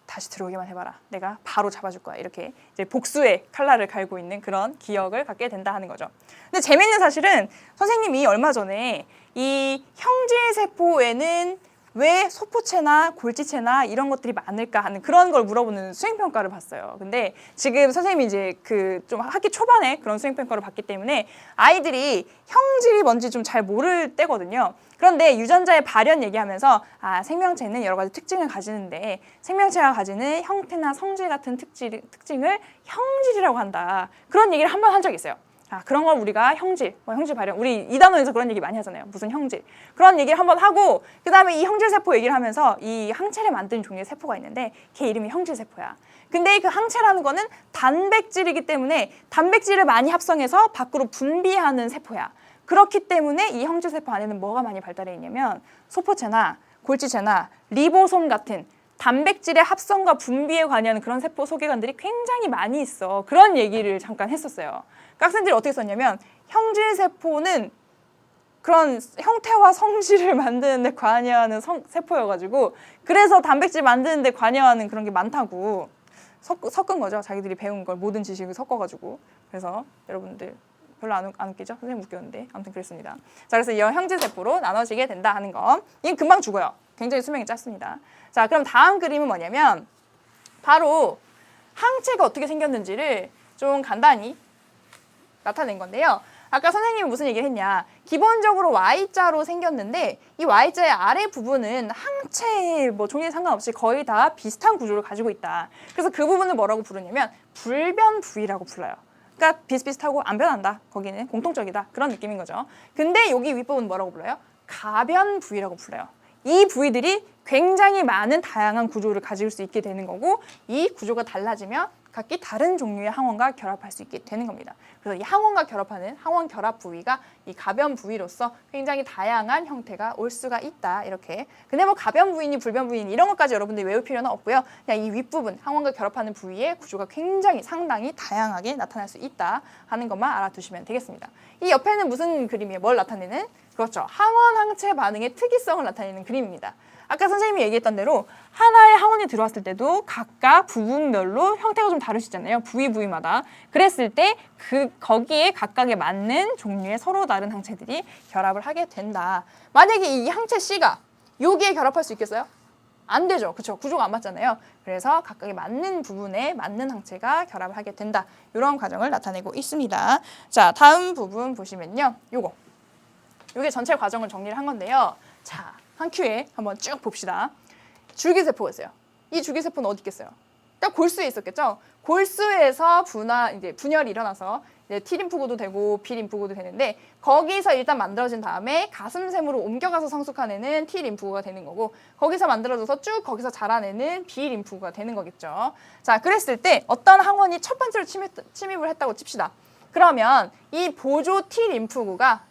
다시 들어오기만 해봐라. 내가 바로 잡아줄 거야. 이렇게 이제 복수의 칼날을 갈고 있는 그런 기억을 갖게 된다 하는 거죠. 근데 재미있는 사실은 선생님이 얼마 전에 이 형질 세포에는 왜 소포체나 골지체나 이런 것들이 많을까 하는 그런 걸 물어보는 수행평가를 봤어요. 근데 지금 선생님이 이제 그 좀 학기 초반에 그런 수행평가를 봤기 때문에 아이들이 형질이 뭔지 좀 잘 모를 때거든요. 그런데 유전자의 발현 얘기하면서 생명체는 여러 가지 특징을 가지는데 생명체가 가지는 형태나 성질 같은 특징을 형질이라고 한다. 그런 얘기를 한 번 한 적이 있어요. 그런 걸 우리가 형질, 형질 발현, 우리 이 단원에서 그런 얘기 많이 하잖아요. 무슨 형질. 그런 얘기를 한번 하고 그 다음에 이 형질 세포 얘기를 하면서 이 항체를 만드는 종류의 세포가 있는데 걔 이름이 형질 세포야. 근데 그 항체라는 거는 단백질이기 때문에 단백질을 많이 합성해서 밖으로 분비하는 세포야. 그렇기 때문에 이 형질 세포 안에는 뭐가 많이 발달해 있냐면 소포체나 골지체나 리보솜 같은 단백질의 합성과 분비에 관여하는 그런 세포 소개관들이 굉장히 많이 있어. 그런 얘기를 잠깐 했었어요. 학생들이 어떻게 썼냐면 형질 세포는 그런 형태와 성질을 만드는 데 관여하는 세포여가지고 그래서 단백질 만드는 데 관여하는 그런 게 많다고 섞은 거죠. 자기들이 배운 걸 모든 지식을 섞어가지고. 그래서 여러분들 별로 안 웃기죠? 선생님 웃겼는데 아무튼 그랬습니다. 자, 그래서 이 형질 세포로 나눠지게 된다 하는 거. 이건 금방 죽어요. 굉장히 수명이 짧습니다. 자, 그럼 다음 그림은 뭐냐면 바로 항체가 어떻게 생겼는지를 좀 간단히 나타낸 건데요. 아까 선생님이 무슨 얘기를 했냐. 기본적으로 Y자로 생겼는데 이 Y자의 아래 부분은 항체 종류에 상관없이 거의 다 비슷한 구조를 가지고 있다. 그래서 그 부분을 뭐라고 부르냐면 불변 부위라고 불러요. 그러니까 비슷비슷하고 안 변한다. 거기는 공통적이다. 그런 느낌인 거죠. 근데 여기 윗부분 뭐라고 불러요? 가변 부위라고 불러요. 이 부위들이 굉장히 많은 다양한 구조를 가질 수 있게 되는 거고 이 구조가 달라지면 각기 다른 종류의 항원과 결합할 수 있게 되는 겁니다. 그래서 이 항원과 결합하는 항원 결합 부위가 이 가변 부위로서 굉장히 다양한 형태가 올 수가 있다. 이렇게. 근데 뭐 가변 부위니 불변 부위니 이런 것까지 여러분들이 외울 필요는 없고요. 그냥 이 윗부분 항원과 결합하는 부위의 구조가 굉장히 상당히 다양하게 나타날 수 있다 하는 것만 알아두시면 되겠습니다. 이 옆에는 무슨 그림이에요? 뭘 나타내는? 그렇죠. 항원 항체 반응의 특이성을 나타내는 그림입니다. 아까 선생님이 얘기했던 대로 하나의 항원이 들어왔을 때도 각각 부분별로 형태가 좀 다르시잖아요. 부위마다. 그랬을 때 거기에 각각에 맞는 종류의 서로 다른 항체들이 결합을 하게 된다. 만약에 이 항체 C가 여기에 결합할 수 있겠어요? 안 되죠. 그렇죠. 구조가 안 맞잖아요. 그래서 각각에 맞는 부분에 맞는 항체가 결합을 하게 된다. 이런 과정을 나타내고 있습니다. 자, 다음 부분 보시면요. 요게 전체 과정을 정리를 한 건데요. 자, 한 큐에 한번 쭉 봅시다. 줄기세포가 있어요. 이 줄기세포는 어디 있겠어요? 딱 골수에 있었겠죠? 골수에서 분열이 일어나서 이제 T림프구도 되고 B림프구도 되는데 거기서 일단 만들어진 다음에 가슴샘으로 옮겨가서 성숙한 T림프구가 되는 거고 거기서 만들어져서 쭉 거기서 자라내는 B림프구가 되는 거겠죠. 자, 그랬을 때 어떤 항원이 첫 번째로 침입을 했다고 칩시다. 그러면 이 보조 T림프구가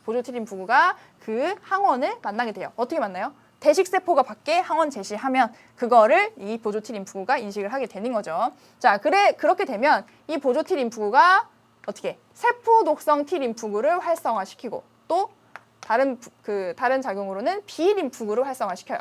그 항원을 만나게 돼요. 어떻게 만나요? 대식세포가 밖에 항원 제시하면 그거를 이 보조 T림프구가 인식을 하게 되는 거죠. 자, 그렇게 되면 이 보조 T림프구가 어떻게 세포 독성 T림프구를 활성화시키고 또 다른 작용으로는 B림프구를 활성화시켜요.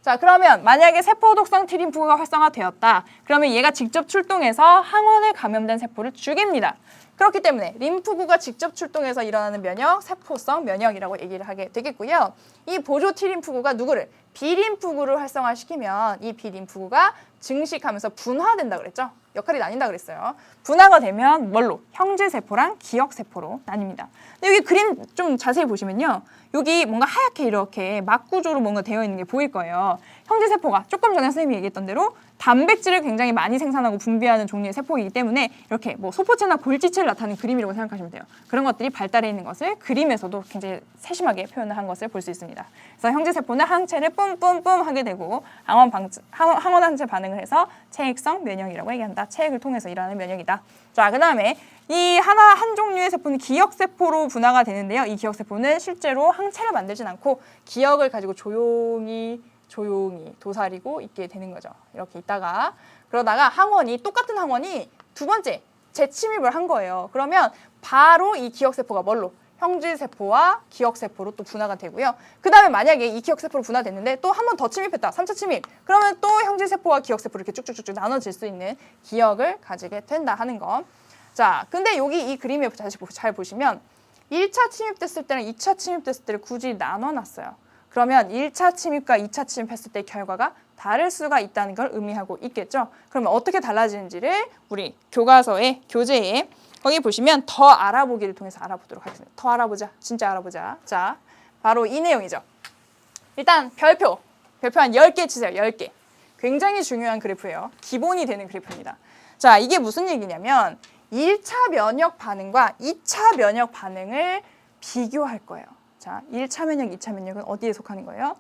자, 그러면 만약에 세포 독성 T림프구가 활성화되었다. 그러면 얘가 직접 출동해서 항원에 감염된 세포를 죽입니다. 그렇기 때문에 림프구가 직접 출동해서 일어나는 면역, 세포성 면역이라고 얘기를 하게 되겠고요. 이 보조 T림프구가 누구를? B림프구를 활성화시키면 이 B림프구가 증식하면서 분화된다 그랬죠? 역할이 나뉜다 그랬어요. 분화가 되면 뭘로? 형제세포랑 기억세포로 나뉩니다. 근데 여기 그림 좀 자세히 보시면요. 여기 뭔가 하얗게 이렇게 막구조로 뭔가 되어 있는 게 보일 거예요. 형제세포가 조금 전에 선생님이 얘기했던 대로 단백질을 굉장히 많이 생산하고 분비하는 종류의 세포이기 때문에 이렇게 뭐 소포체나 골지체를 나타내는 그림이라고 생각하시면 돼요. 그런 것들이 발달해 있는 것을 그림에서도 굉장히 세심하게 표현을 한 것을 볼 수 있습니다. 그래서 형제세포는 항체를 뿜뿜뿜 하게 되고 항원 항체 반응을 해서 체액성 면역이라고 얘기한다. 체액을 통해서 일어나는 면역이다. 자, 그 다음에 이 한 종류의 세포는 기억세포로 분화가 되는데요. 이 기억세포는 실제로 항체를 만들진 않고 기억을 가지고 조용히 도사리고 있게 되는 거죠. 이렇게 있다가 그러다가 똑같은 항원이 두 번째 재침입을 한 거예요. 그러면 바로 이 기억세포가 뭘로? 형제세포와 기억세포로 또 분화가 되고요. 그 다음에 만약에 이 기억세포로 분화됐는데 또 한 번 더 침입했다. 3차 침입. 그러면 또 형제세포와 기억세포로 이렇게 쭉쭉쭉 나눠질 수 있는 기억을 가지게 된다 하는 거. 자, 근데 여기 이 그림에 잘 보시면 1차 침입됐을 때랑 2차 침입됐을 때를 굳이 나눠놨어요. 그러면 1차 침입과 2차 침입했을 때 결과가 다를 수가 있다는 걸 의미하고 있겠죠. 그러면 어떻게 달라지는지를 우리 교재에 거기 보시면 더 알아보기를 통해서 알아보도록 하겠습니다. 더 알아보자. 진짜 알아보자. 자, 바로 이 내용이죠. 일단 별표 한 10개 치세요. 10개. 굉장히 중요한 그래프예요. 기본이 되는 그래프입니다. 자, 이게 무슨 얘기냐면 1차 면역 반응과 2차 면역 반응을 비교할 거예요. 자, 1차 면역, 2차 면역은 어디에 속하는 거예요?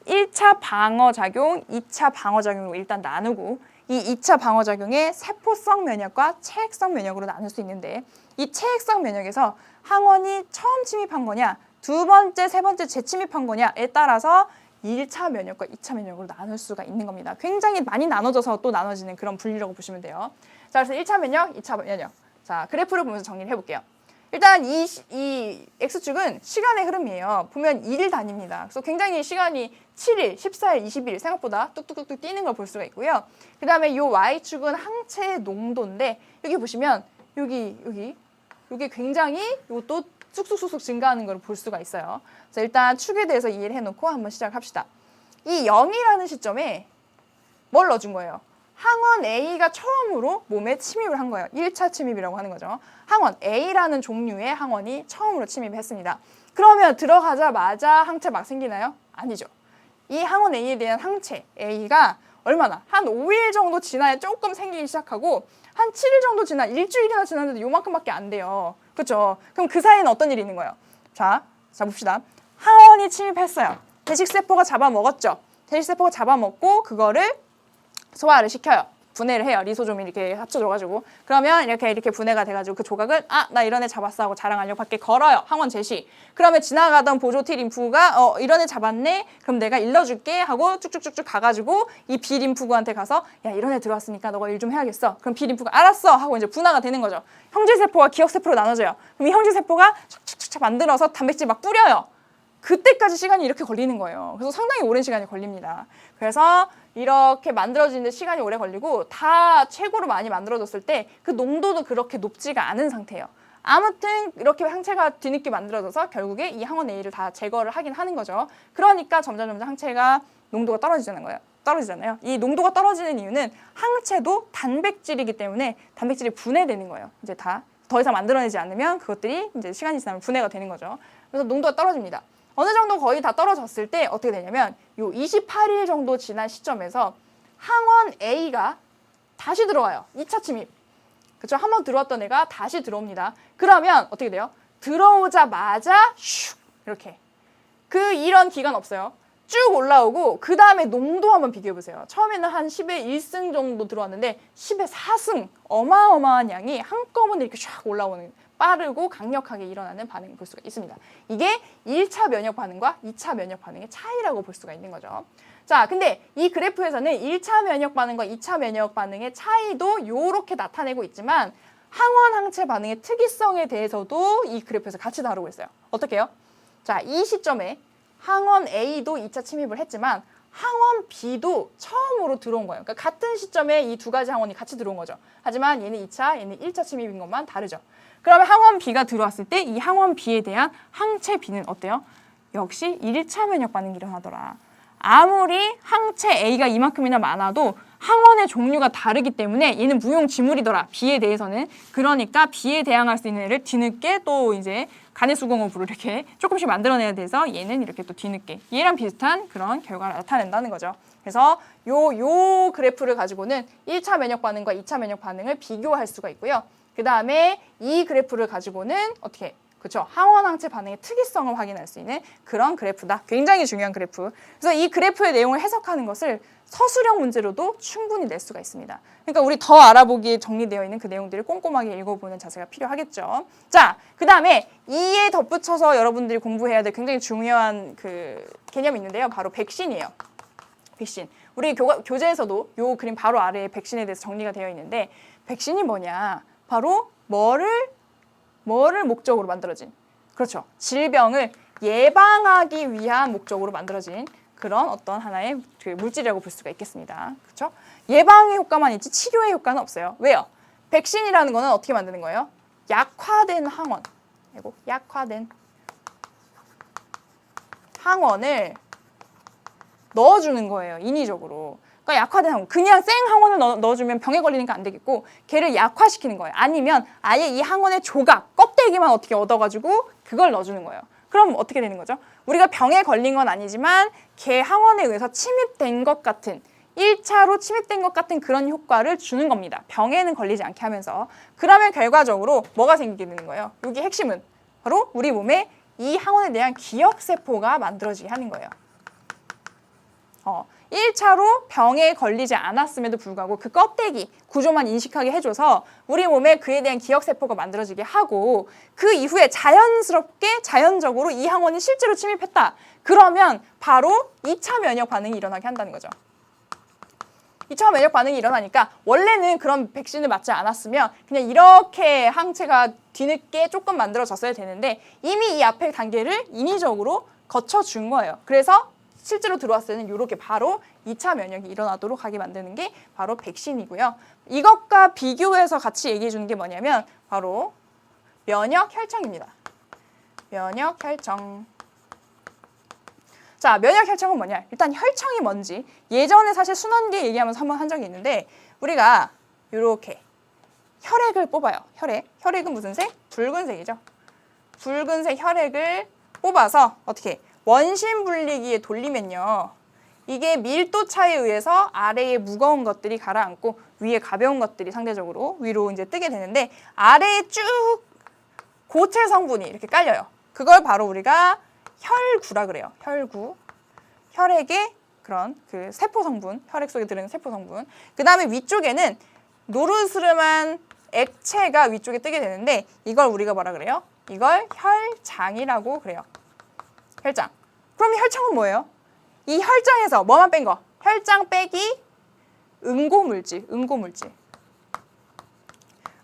1차 방어작용, 2차 방어작용으로 일단 나누고 이 2차 방어작용의 세포성 면역과 체액성 면역으로 나눌 수 있는데 이 체액성 면역에서 항원이 처음 침입한 거냐, 두 번째, 세 번째 재침입한 거냐에 따라서 1차 면역과 2차 면역으로 나눌 수가 있는 겁니다. 굉장히 많이 나눠져서 또 나눠지는 그런 분리라고 보시면 돼요. 자, 그래서 1차 면역, 2차 면역. 자, 그래프를 보면서 정리를 해볼게요. 일단 이 X축은 시간의 흐름이에요. 보면 1일 단위입니다. 그래서 굉장히 시간이 7일, 14일, 20일 생각보다 뚝뚝뚝뚝 뛰는 걸 볼 수가 있고요. 그 다음에 이 Y축은 항체의 농도인데 여기 보시면 여기 굉장히 이것도 쑥쑥쑥쑥 증가하는 걸 볼 수가 있어요. 자, 일단 축에 대해서 이해를 해놓고 한번 시작합시다. 이 0이라는 시점에 뭘 넣어준 거예요? 항원 A가 처음으로 몸에 침입을 한 거예요. 1차 침입이라고 하는 거죠. 항원 A라는 종류의 항원이 처음으로 침입했습니다. 그러면 들어가자마자 항체 막 생기나요? 아니죠. 이 항원 A에 대한 항체 A가 얼마나? 한 5일 정도 지나야 조금 생기기 시작하고 한 7일 정도 일주일이나 지났는데 요만큼밖에 안 돼요. 그렇죠? 그럼 그 사이에는 어떤 일이 있는 거예요? 자 봅시다. 항원이 침입했어요. 대식세포가 잡아먹었죠. 대식세포가 잡아먹고 그거를 소화를 시켜요. 분해를 해요. 리소좀이 이렇게 합쳐져가지고. 그러면 이렇게 분해가 돼가지고 그 조각을 나 이런 애 잡았어 하고 자랑하려고 밖에 걸어요. 항원 제시. 그러면 지나가던 보조 T 림프가 이런 애 잡았네? 그럼 내가 일러줄게 하고 쭉쭉쭉쭉 가가지고 이 B 림프구한테 가서 야 이런 애 들어왔으니까 너가 일 좀 해야겠어. 그럼 B 림프가 알았어 하고 이제 분화가 되는 거죠. 형제세포와 기억세포로 나눠져요. 그럼 이 형제세포가 착착착 만들어서 단백질 막 뿌려요. 그때까지 시간이 이렇게 걸리는 거예요. 그래서 상당히 오랜 시간이 걸립니다. 그래서 이렇게 만들어지는데 시간이 오래 걸리고 다 최고로 많이 만들어졌을 때 그 농도도 그렇게 높지가 않은 상태예요. 아무튼 이렇게 항체가 뒤늦게 만들어져서 결국에 이 항원 A를 다 제거를 하긴 하는 거죠. 그러니까 점점 항체가 농도가 떨어지잖아요. 이 농도가 떨어지는 이유는 항체도 단백질이기 때문에 단백질이 분해되는 거예요. 이제 더 이상 만들어내지 않으면 그것들이 이제 시간이 지나면 분해가 되는 거죠. 그래서 농도가 떨어집니다. 어느 정도 거의 다 떨어졌을 때 어떻게 되냐면 요 28일 정도 지난 시점에서 항원 A가 다시 들어와요. 2차 침입. 그렇죠? 한번 들어왔던 애가 다시 들어옵니다. 그러면 어떻게 돼요? 들어오자마자 슉 이렇게. 이런 기간 없어요. 쭉 올라오고 그 다음에 농도 한번 비교해 보세요. 처음에는 한 10의 1승 정도 들어왔는데 10의 4승 어마어마한 양이 한꺼번에 이렇게 쫙 올라오는 빠르고 강력하게 일어나는 반응을 볼 수가 있습니다. 이게 1차 면역 반응과 2차 면역 반응의 차이라고 볼 수가 있는 거죠. 자, 근데 이 그래프에서는 1차 면역 반응과 2차 면역 반응의 차이도 이렇게 나타내고 있지만 항원 항체 반응의 특이성에 대해서도 이 그래프에서 같이 다루고 있어요. 어떻게 해요? 자, 이 시점에 항원 A도 2차 침입을 했지만 항원 B도 처음으로 들어온 거예요. 그러니까 같은 시점에 이 두 가지 항원이 같이 들어온 거죠. 하지만 얘는 2차, 얘는 1차 침입인 것만 다르죠. 그러면 항원 B가 들어왔을 때 이 항원 B에 대한 항체 B는 어때요? 역시 1차 면역 반응이 일어나더라. 아무리 항체 A가 이만큼이나 많아도 항원의 종류가 다르기 때문에 얘는 무용지물이더라. B에 대해서는. 그러니까 B에 대항할 수 있는 애를 뒤늦게 또 이제 간의 수공업으로 이렇게 조금씩 만들어내야 돼서 얘는 이렇게 또 뒤늦게 얘랑 비슷한 그런 결과를 나타낸다는 거죠. 그래서 요 그래프를 가지고는 1차 면역 반응과 2차 면역 반응을 비교할 수가 있고요. 그 다음에 이 그래프를 가지고는 어떻게 그렇죠? 항원 항체 반응의 특이성을 확인할 수 있는 그런 그래프다. 굉장히 중요한 그래프. 그래서 이 그래프의 내용을 해석하는 것을 서술형 문제로도 충분히 낼 수가 있습니다. 그러니까 우리 더 알아보기에 정리되어 있는 그 내용들을 꼼꼼하게 읽어보는 자세가 필요하겠죠. 자, 그 다음에 이에 덧붙여서 여러분들이 공부해야 될 굉장히 중요한 그 개념이 있는데요. 바로 백신이에요. 백신. 우리 교재에서도 요 그림 바로 아래에 백신에 대해서 정리가 되어 있는데 백신이 뭐냐? 바로 뭐를 목적으로 만들어진 그렇죠. 질병을 예방하기 위한 목적으로 만들어진 그런 어떤 하나의 그 물질이라고 볼 수가 있겠습니다. 그렇죠? 예방의 효과만 있지 치료의 효과는 없어요. 왜요? 백신이라는 거는 어떻게 만드는 거예요? 약화된 항원. 그리고 약화된 항원을 넣어주는 거예요. 인위적으로. 그러니까 약화된 항원. 그냥 생 항원을 넣어주면 병에 걸리니까 안 되겠고 걔를 약화시키는 거예요. 아니면 아예 이 항원의 조각, 껍데기만 어떻게 얻어가지고 그걸 넣어주는 거예요. 그럼 어떻게 되는 거죠? 우리가 병에 걸린 건 아니지만 걔 항원에 의해서 침입된 것 같은 1차로 침입된 것 같은 그런 효과를 주는 겁니다. 병에는 걸리지 않게 하면서. 그러면 결과적으로 뭐가 생기게 되는 거예요? 여기 핵심은 바로 우리 몸에 이 항원에 대한 기억세포가 만들어지게 하는 거예요. 1차로 병에 걸리지 않았음에도 불구하고 그 껍데기 구조만 인식하게 해줘서 우리 몸에 그에 대한 기억세포가 만들어지게 하고 그 이후에 자연적으로 이 항원이 실제로 침입했다. 그러면 바로 2차 면역 반응이 일어나게 한다는 거죠. 2차 면역 반응이 일어나니까 원래는 그런 백신을 맞지 않았으면 그냥 이렇게 항체가 뒤늦게 조금 만들어졌어야 되는데 이미 이 앞에 단계를 인위적으로 거쳐준 거예요. 그래서 실제로 들어왔을 때는 이렇게 바로 2차 면역이 일어나도록 하게 만드는 게 바로 백신이고요. 이것과 비교해서 같이 얘기해 주는 게 뭐냐면 바로 면역 혈청입니다. 면역 혈청. 자, 면역 혈청은 뭐냐? 일단 혈청이 뭔지 예전에 사실 순환계 얘기하면서 한번 한 적이 있는데 우리가 이렇게 혈액을 뽑아요. 혈액은 무슨 색? 붉은색이죠. 붉은색 혈액을 뽑아서 어떻게 원심 분리기에 돌리면요. 이게 밀도 차에 의해서 아래에 무거운 것들이 가라앉고 위에 가벼운 것들이 상대적으로 위로 이제 뜨게 되는데 아래에 쭉 고체 성분이 이렇게 깔려요. 그걸 바로 우리가 혈구라 그래요. 혈구. 혈액의 그런 그 세포 성분, 혈액 속에 들어있는 세포 성분. 그 다음에 위쪽에는 노르스름한 액체가 위쪽에 뜨게 되는데 이걸 우리가 뭐라 그래요? 이걸 혈장이라고 그래요. 혈장. 그럼 이 혈청은 뭐예요? 이 혈장에서 뭐만 뺀 거? 혈장 빼기 응고물질.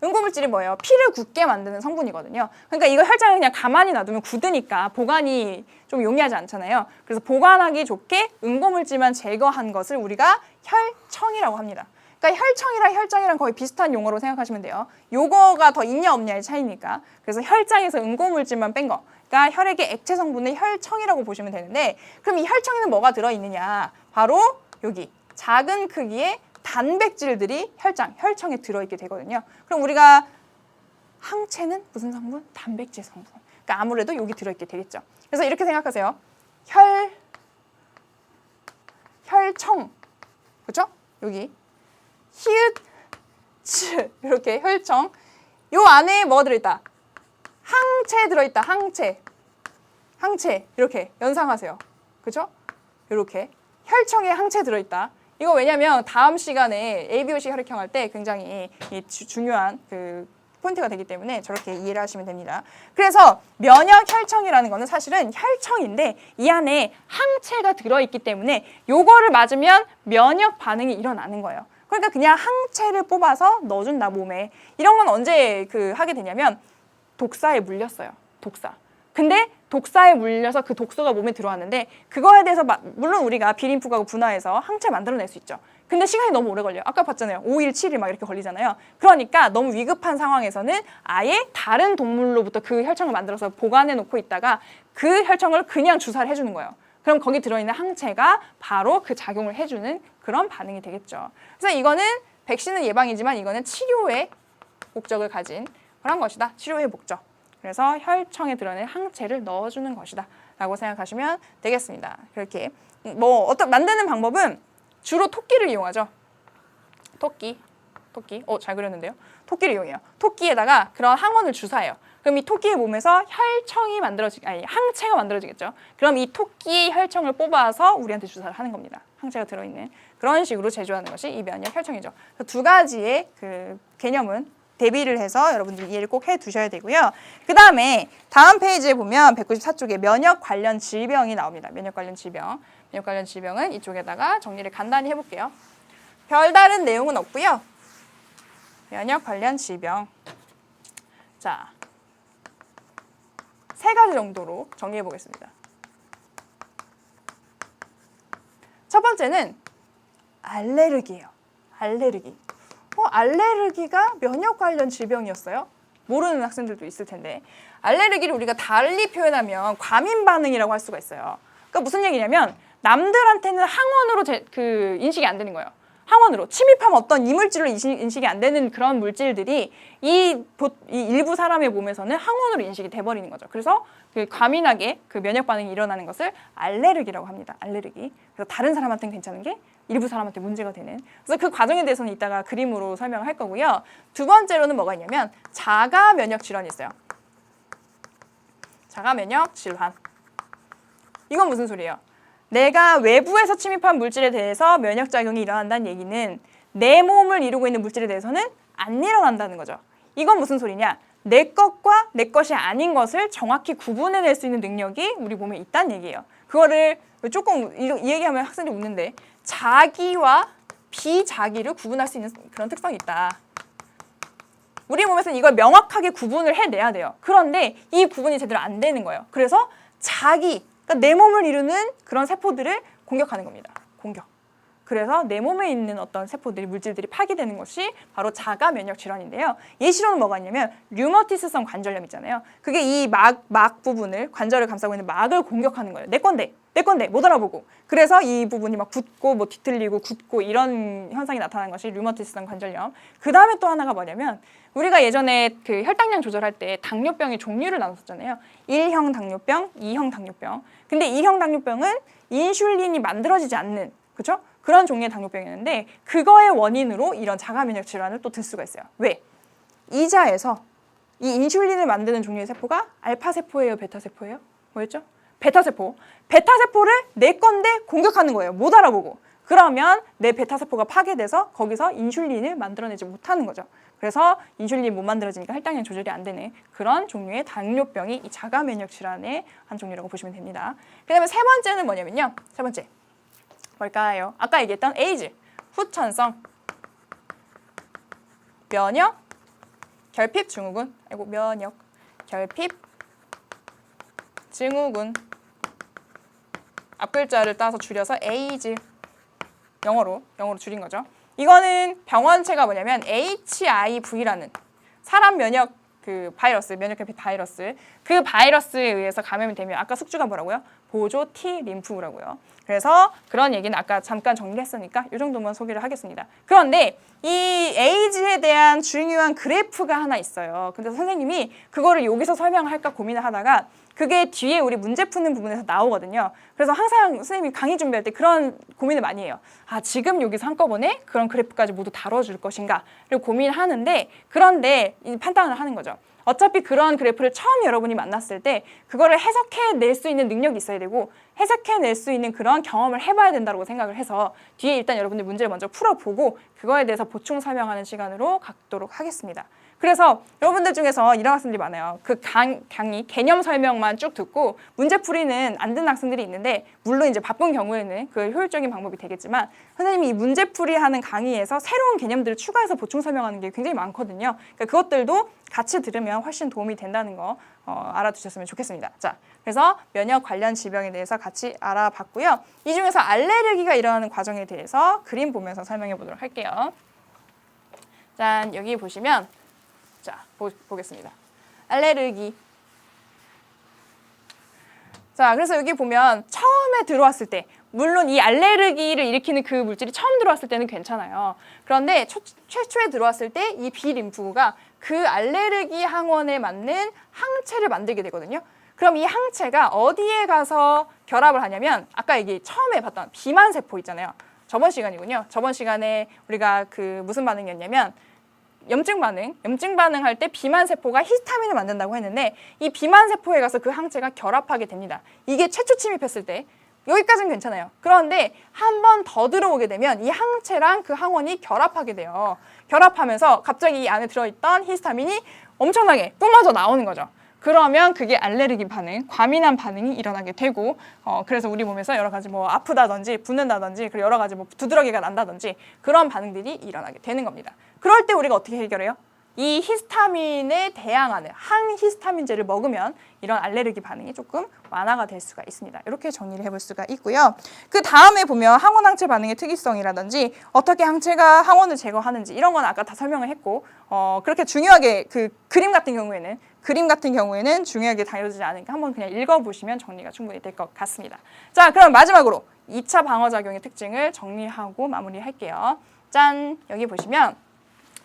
응고물질이 뭐예요? 피를 굳게 만드는 성분이거든요. 그러니까 이거 혈장을 그냥 가만히 놔두면 굳으니까 보관이 좀 용이하지 않잖아요. 그래서 보관하기 좋게 응고물질만 제거한 것을 우리가 혈청이라고 합니다. 그러니까 혈청이랑 혈장이랑 거의 비슷한 용어로 생각하시면 돼요. 요거가 더 있냐 없냐의 차이니까. 그래서 혈장에서 응고물질만 뺀 거. 그러니까 혈액의 액체 성분을 혈청이라고 보시면 되는데 그럼 이 혈청에는 뭐가 들어있느냐? 바로 여기 작은 크기의 단백질들이 혈청에 들어있게 되거든요. 그럼 우리가 항체는 무슨 성분? 단백질 성분. 그러니까 아무래도 여기 들어있게 되겠죠. 그래서 이렇게 생각하세요. 혈청. 그렇죠? 여기 히읗, 츠 이렇게 혈청. 요 안에 뭐 들어있다? 항체 들어있다. 항체 이렇게 연상하세요. 그죠? 이렇게 혈청에 항체 들어있다. 이거 왜냐면 다음 시간에 ABOC 혈액형 할 때 굉장히 중요한 그 포인트가 되기 때문에 저렇게 이해를 하시면 됩니다. 그래서 면역 혈청이라는 거는 사실은 혈청인데 이 안에 항체가 들어있기 때문에 요거를 맞으면 면역 반응이 일어나는 거예요. 그러니까 그냥 항체를 뽑아서 넣어준다 몸에. 이런 건 언제 하게 되냐면 독사에 물렸어요. 독사. 근데 독사에 물려서 그 독소가 몸에 들어왔는데 그거에 대해서 물론 우리가 비림프하고 분화해서 항체 만들어낼 수 있죠. 근데 시간이 너무 오래 걸려요. 아까 봤잖아요. 5일, 7일 막 이렇게 걸리잖아요. 그러니까 너무 위급한 상황에서는 아예 다른 동물로부터 그 혈청을 만들어서 보관해 놓고 있다가 그 혈청을 그냥 주사를 해주는 거예요. 그럼 거기 들어있는 항체가 바로 그 작용을 해주는 그런 반응이 되겠죠. 그래서 이거는 백신은 예방이지만 이거는 치료의 목적을 가진 그런 것이다. 치료의 목적. 그래서 혈청에 들어있는 항체를 넣어주는 것이다 라고 생각하시면 되겠습니다. 그렇게 만드는 방법은 주로 토끼를 이용하죠. 토끼. 잘 그렸는데요. 토끼를 이용해요. 토끼에다가 그런 항원을 주사해요. 그럼 이 토끼의 몸에서 항체가 만들어지겠죠. 그럼 이 토끼의 혈청을 뽑아서 우리한테 주사를 하는 겁니다. 항체가 들어있는 그런 식으로 제조하는 것이 이 면역 혈청이죠. 두 가지의 그 개념은 대비를 해서 여러분들이 이해를 꼭 해두셔야 되고요. 그 다음에 다음 페이지에 보면 194쪽에 면역 관련 질병이 나옵니다. 면역 관련 질병. 면역 관련 질병은 이쪽에다가 정리를 간단히 해볼게요. 별다른 내용은 없고요. 면역 관련 질병. 자, 3가지 정도로 정리해 보겠습니다. 첫 번째는 알레르기예요. 알레르기. 알레르기가 면역 관련 질병이었어요? 모르는 학생들도 있을 텐데 알레르기를 우리가 달리 표현하면 과민 반응이라고 할 수가 있어요. 그러니까 무슨 얘기냐면 남들한테는 항원으로 인식이 안 되는 거예요. 항원으로 침입하면 어떤 이물질로 인식이 안 되는 그런 물질들이 이 일부 사람의 몸에서는 항원으로 인식이 돼버리는 거죠. 그래서 그 과민하게 그 면역 반응이 일어나는 것을 알레르기라고 합니다. 알레르기. 그래서 다른 사람한테는 괜찮은 게 일부 사람한테 문제가 되는. 그래서 그 과정에 대해서는 이따가 그림으로 설명을 할 거고요. 두 번째로는 뭐가 있냐면 자가 면역 질환이 있어요. 자가 면역 질환. 이건 무슨 소리예요? 내가 외부에서 침입한 물질에 대해서 면역작용이 일어난다는 얘기는 내 몸을 이루고 있는 물질에 대해서는 안 일어난다는 거죠. 이건 무슨 소리냐? 내 것과 내 것이 아닌 것을 정확히 구분해낼 수 있는 능력이 우리 몸에 있다는 얘기예요. 그거를 조금 이 얘기하면 학생들이 웃는데 자기와 비자기를 구분할 수 있는 그런 특성이 있다. 우리 몸에서는 이걸 명확하게 구분을 해내야 돼요. 그런데 이 구분이 제대로 안 되는 거예요. 그래서 그러니까 내 몸을 이루는 그런 세포들을 공격하는 겁니다. 공격. 그래서 내 몸에 있는 어떤 세포들이 물질들이 파괴되는 것이 바로 자가 면역 질환인데요. 예시로는 뭐가 있냐면 류머티스성 관절염 있잖아요. 그게 이 막 부분을 관절을 감싸고 있는 막을 공격하는 거예요. 내 건데 못 알아보고. 그래서 이 부분이 막 붓고 뒤틀리고 굳고 이런 현상이 나타나는 것이 류머티스성 관절염. 그 다음에 또 하나가 뭐냐면 우리가 예전에 그 혈당량 조절할 때 당뇨병의 종류를 나눴었잖아요. 1형 당뇨병, 2형 당뇨병. 근데 2형 당뇨병은 인슐린이 만들어지지 않는, 그렇죠? 그런 종류의 당뇨병이었는데 그거의 원인으로 이런 자가 면역 질환을 또 들 수가 있어요. 왜? 이자에서 이 인슐린을 만드는 종류의 세포가 알파 세포예요, 베타 세포예요? 뭐였죠? 베타 세포. 베타 세포를 내 건데 공격하는 거예요. 못 알아보고. 그러면 내 베타 세포가 파괴돼서 거기서 인슐린을 만들어내지 못하는 거죠. 그래서 인슐린이 못 만들어지니까 혈당량 조절이 안 되는 그런 종류의 당뇨병이 이 자가 면역 질환의 한 종류라고 보시면 됩니다. 그 다음에 세 번째는 뭐냐면요. 세 번째. 뭘까요? 아까 얘기했던 에이즈, 후천성, 면역, 결핍 증후군, 면역, 결핍 증후군. 앞글자를 따서 줄여서 에이즈, 영어로 줄인 거죠. 이거는 병원체가 뭐냐면 HIV라는 사람 면역 바이러스, 면역결핍 바이러스, 그 바이러스에 의해서 감염이 되면 아까 숙주가 뭐라고요? 보조 T 림프라고요. 그래서 그런 얘기는 아까 잠깐 정리했으니까 이 정도만 소개를 하겠습니다. 그런데 이 에이즈에 대한 중요한 그래프가 하나 있어요. 근데 선생님이 그거를 여기서 설명할까 고민을 하다가 그게 뒤에 우리 문제 푸는 부분에서 나오거든요. 그래서 항상 선생님이 강의 준비할 때 그런 고민을 많이 해요. 지금 여기서 한꺼번에 그런 그래프까지 모두 다뤄줄 것인가를 고민하는데 그런데 판단을 하는 거죠. 어차피 그런 그래프를 처음 여러분이 만났을 때 그거를 해석해낼 수 있는 능력이 있어야 되고 해석해낼 수 있는 그런 경험을 해봐야 된다고 생각을 해서 뒤에 일단 여러분들 문제를 먼저 풀어보고 그거에 대해서 보충 설명하는 시간으로 갖도록 하겠습니다. 그래서 여러분들 중에서 이런 학생들이 많아요. 그 강의 개념 설명만 쭉 듣고 문제 풀이는 안 듣는 학생들이 있는데, 물론 이제 바쁜 경우에는 그 효율적인 방법이 되겠지만, 선생님이 이 문제 풀이하는 강의에서 새로운 개념들을 추가해서 보충 설명하는 게 굉장히 많거든요. 그러니까 그것들도 같이 들으면 훨씬 도움이 된다는 거 알아두셨으면 좋겠습니다. 자, 그래서 면역 관련 질병에 대해서 같이 알아봤고요. 이 중에서 알레르기가 일어나는 과정에 대해서 그림 보면서 설명해 보도록 할게요. 짠, 여기 보시면 자, 보겠습니다. 알레르기. 자, 그래서 여기 보면 처음에 들어왔을 때, 물론 이 알레르기를 일으키는 그 물질이 처음 들어왔을 때는 괜찮아요. 그런데 최초에 들어왔을 때 이 비림프구가 그 알레르기 항원에 맞는 항체를 만들게 되거든요. 그럼 이 항체가 어디에 가서 결합을 하냐면, 아까 이게 처음에 봤던 비만세포 있잖아요. 저번 시간이군요. 저번 시간에 우리가 그 무슨 반응이었냐면, 염증 반응할 때 비만세포가 히스타민을 만든다고 했는데, 이 비만세포에 가서 그 항체가 결합하게 됩니다. 이게 최초 침입했을 때 여기까지는 괜찮아요. 그런데 한 번 더 들어오게 되면 이 항체랑 그 항원이 결합하게 돼요. 결합하면서 갑자기 이 안에 들어있던 히스타민이 엄청나게 뿜어져 나오는 거죠. 그러면 그게 알레르기 반응, 과민한 반응이 일어나게 되고, 그래서 우리 몸에서 여러 가지 뭐 아프다든지 붓는다든지, 그리고 여러 가지 뭐 두드러기가 난다든지 그런 반응들이 일어나게 되는 겁니다. 그럴 때 우리가 어떻게 해결해요? 이 히스타민에 대항하는 항히스타민제를 먹으면 이런 알레르기 반응이 조금 완화가 될 수가 있습니다. 이렇게 정리를 해볼 수가 있고요. 그 다음에 보면 항원 항체 반응의 특이성이라든지 어떻게 항체가 항원을 제거하는지 이런 건 아까 다 설명을 했고, 그렇게 중요하게 그 그림 같은 경우에는 중요하게 다뤄지지 않으니까 한번 그냥 읽어보시면 정리가 충분히 될 것 같습니다. 자, 그럼 마지막으로 2차 방어작용의 특징을 정리하고 마무리할게요. 짠! 여기 보시면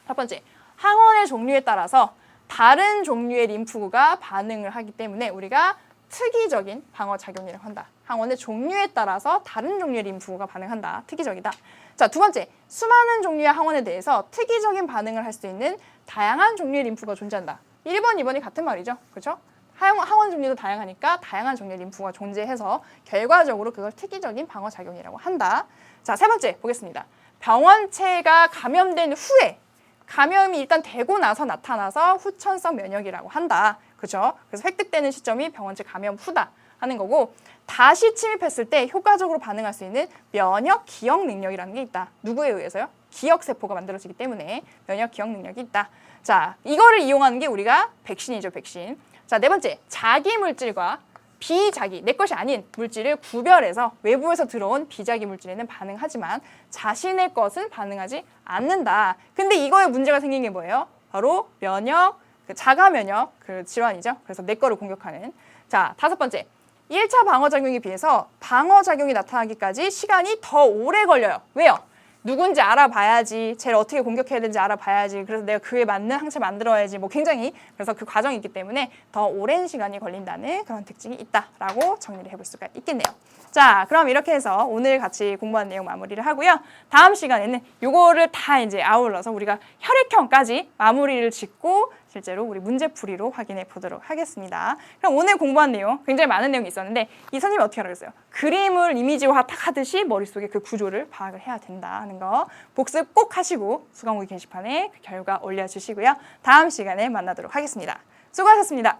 첫 번째, 항원의 종류에 따라서 다른 종류의 림프구가 반응을 하기 때문에 우리가 특이적인 방어작용이라고 한다. 항원의 종류에 따라서 다른 종류의 림프구가 반응한다. 특이적이다. 자, 두 번째, 수많은 종류의 항원에 대해서 특이적인 반응을 할 수 있는 다양한 종류의 림프가 존재한다. 1번, 2번이 같은 말이죠. 그렇죠? 항원 종류도 다양하니까 다양한 종류의 림프가 존재해서 결과적으로 그걸 특이적인 방어작용이라고 한다. 자, 세 번째 보겠습니다. 병원체가 감염된 후에, 감염이 일단 되고 나서 나타나서 후천성 면역이라고 한다. 그렇죠? 그래서 획득되는 시점이 병원체 감염 후다 하는 거고, 다시 침입했을 때 효과적으로 반응할 수 있는 면역 기억 능력이라는 게 있다. 누구에 의해서요? 기억세포가 만들어지기 때문에 면역 기억 능력이 있다. 자, 이거를 이용하는 게 우리가 백신이죠, 백신. 자, 네 번째, 자기 물질과 비자기, 내 것이 아닌 물질을 구별해서 외부에서 들어온 비자기 물질에는 반응하지만 자신의 것은 반응하지 않는다. 근데 이거에 문제가 생긴 게 뭐예요? 바로 면역, 자가 면역 그 질환이죠. 그래서 내 거를 공격하는. 자, 다섯 번째, 1차 방어작용에 비해서 방어작용이 나타나기까지 시간이 더 오래 걸려요. 왜요? 누군지 알아봐야지, 쟤를 어떻게 공격해야 되는지 알아봐야지, 그래서 내가 그에 맞는 항체 만들어야지, 뭐 굉장히, 그래서 그 과정이 있기 때문에 더 오랜 시간이 걸린다는 그런 특징이 있다라고 정리를 해볼 수가 있겠네요. 자, 그럼 이렇게 해서 오늘 같이 공부한 내용 마무리를 하고요. 다음 시간에는 요거를 다 이제 아울러서 우리가 혈액형까지 마무리를 짓고 실제로 우리 문제풀이로 확인해 보도록 하겠습니다. 그럼 오늘 공부한 내용 굉장히 많은 내용이 있었는데, 이 선생님이 어떻게 하라고 했어요? 그림을 이미지화 딱 하듯이 머릿속에 그 구조를 파악을 해야 된다는 거 복습 꼭 하시고 수강후기 게시판에 그 결과 올려주시고요. 다음 시간에 만나도록 하겠습니다. 수고하셨습니다.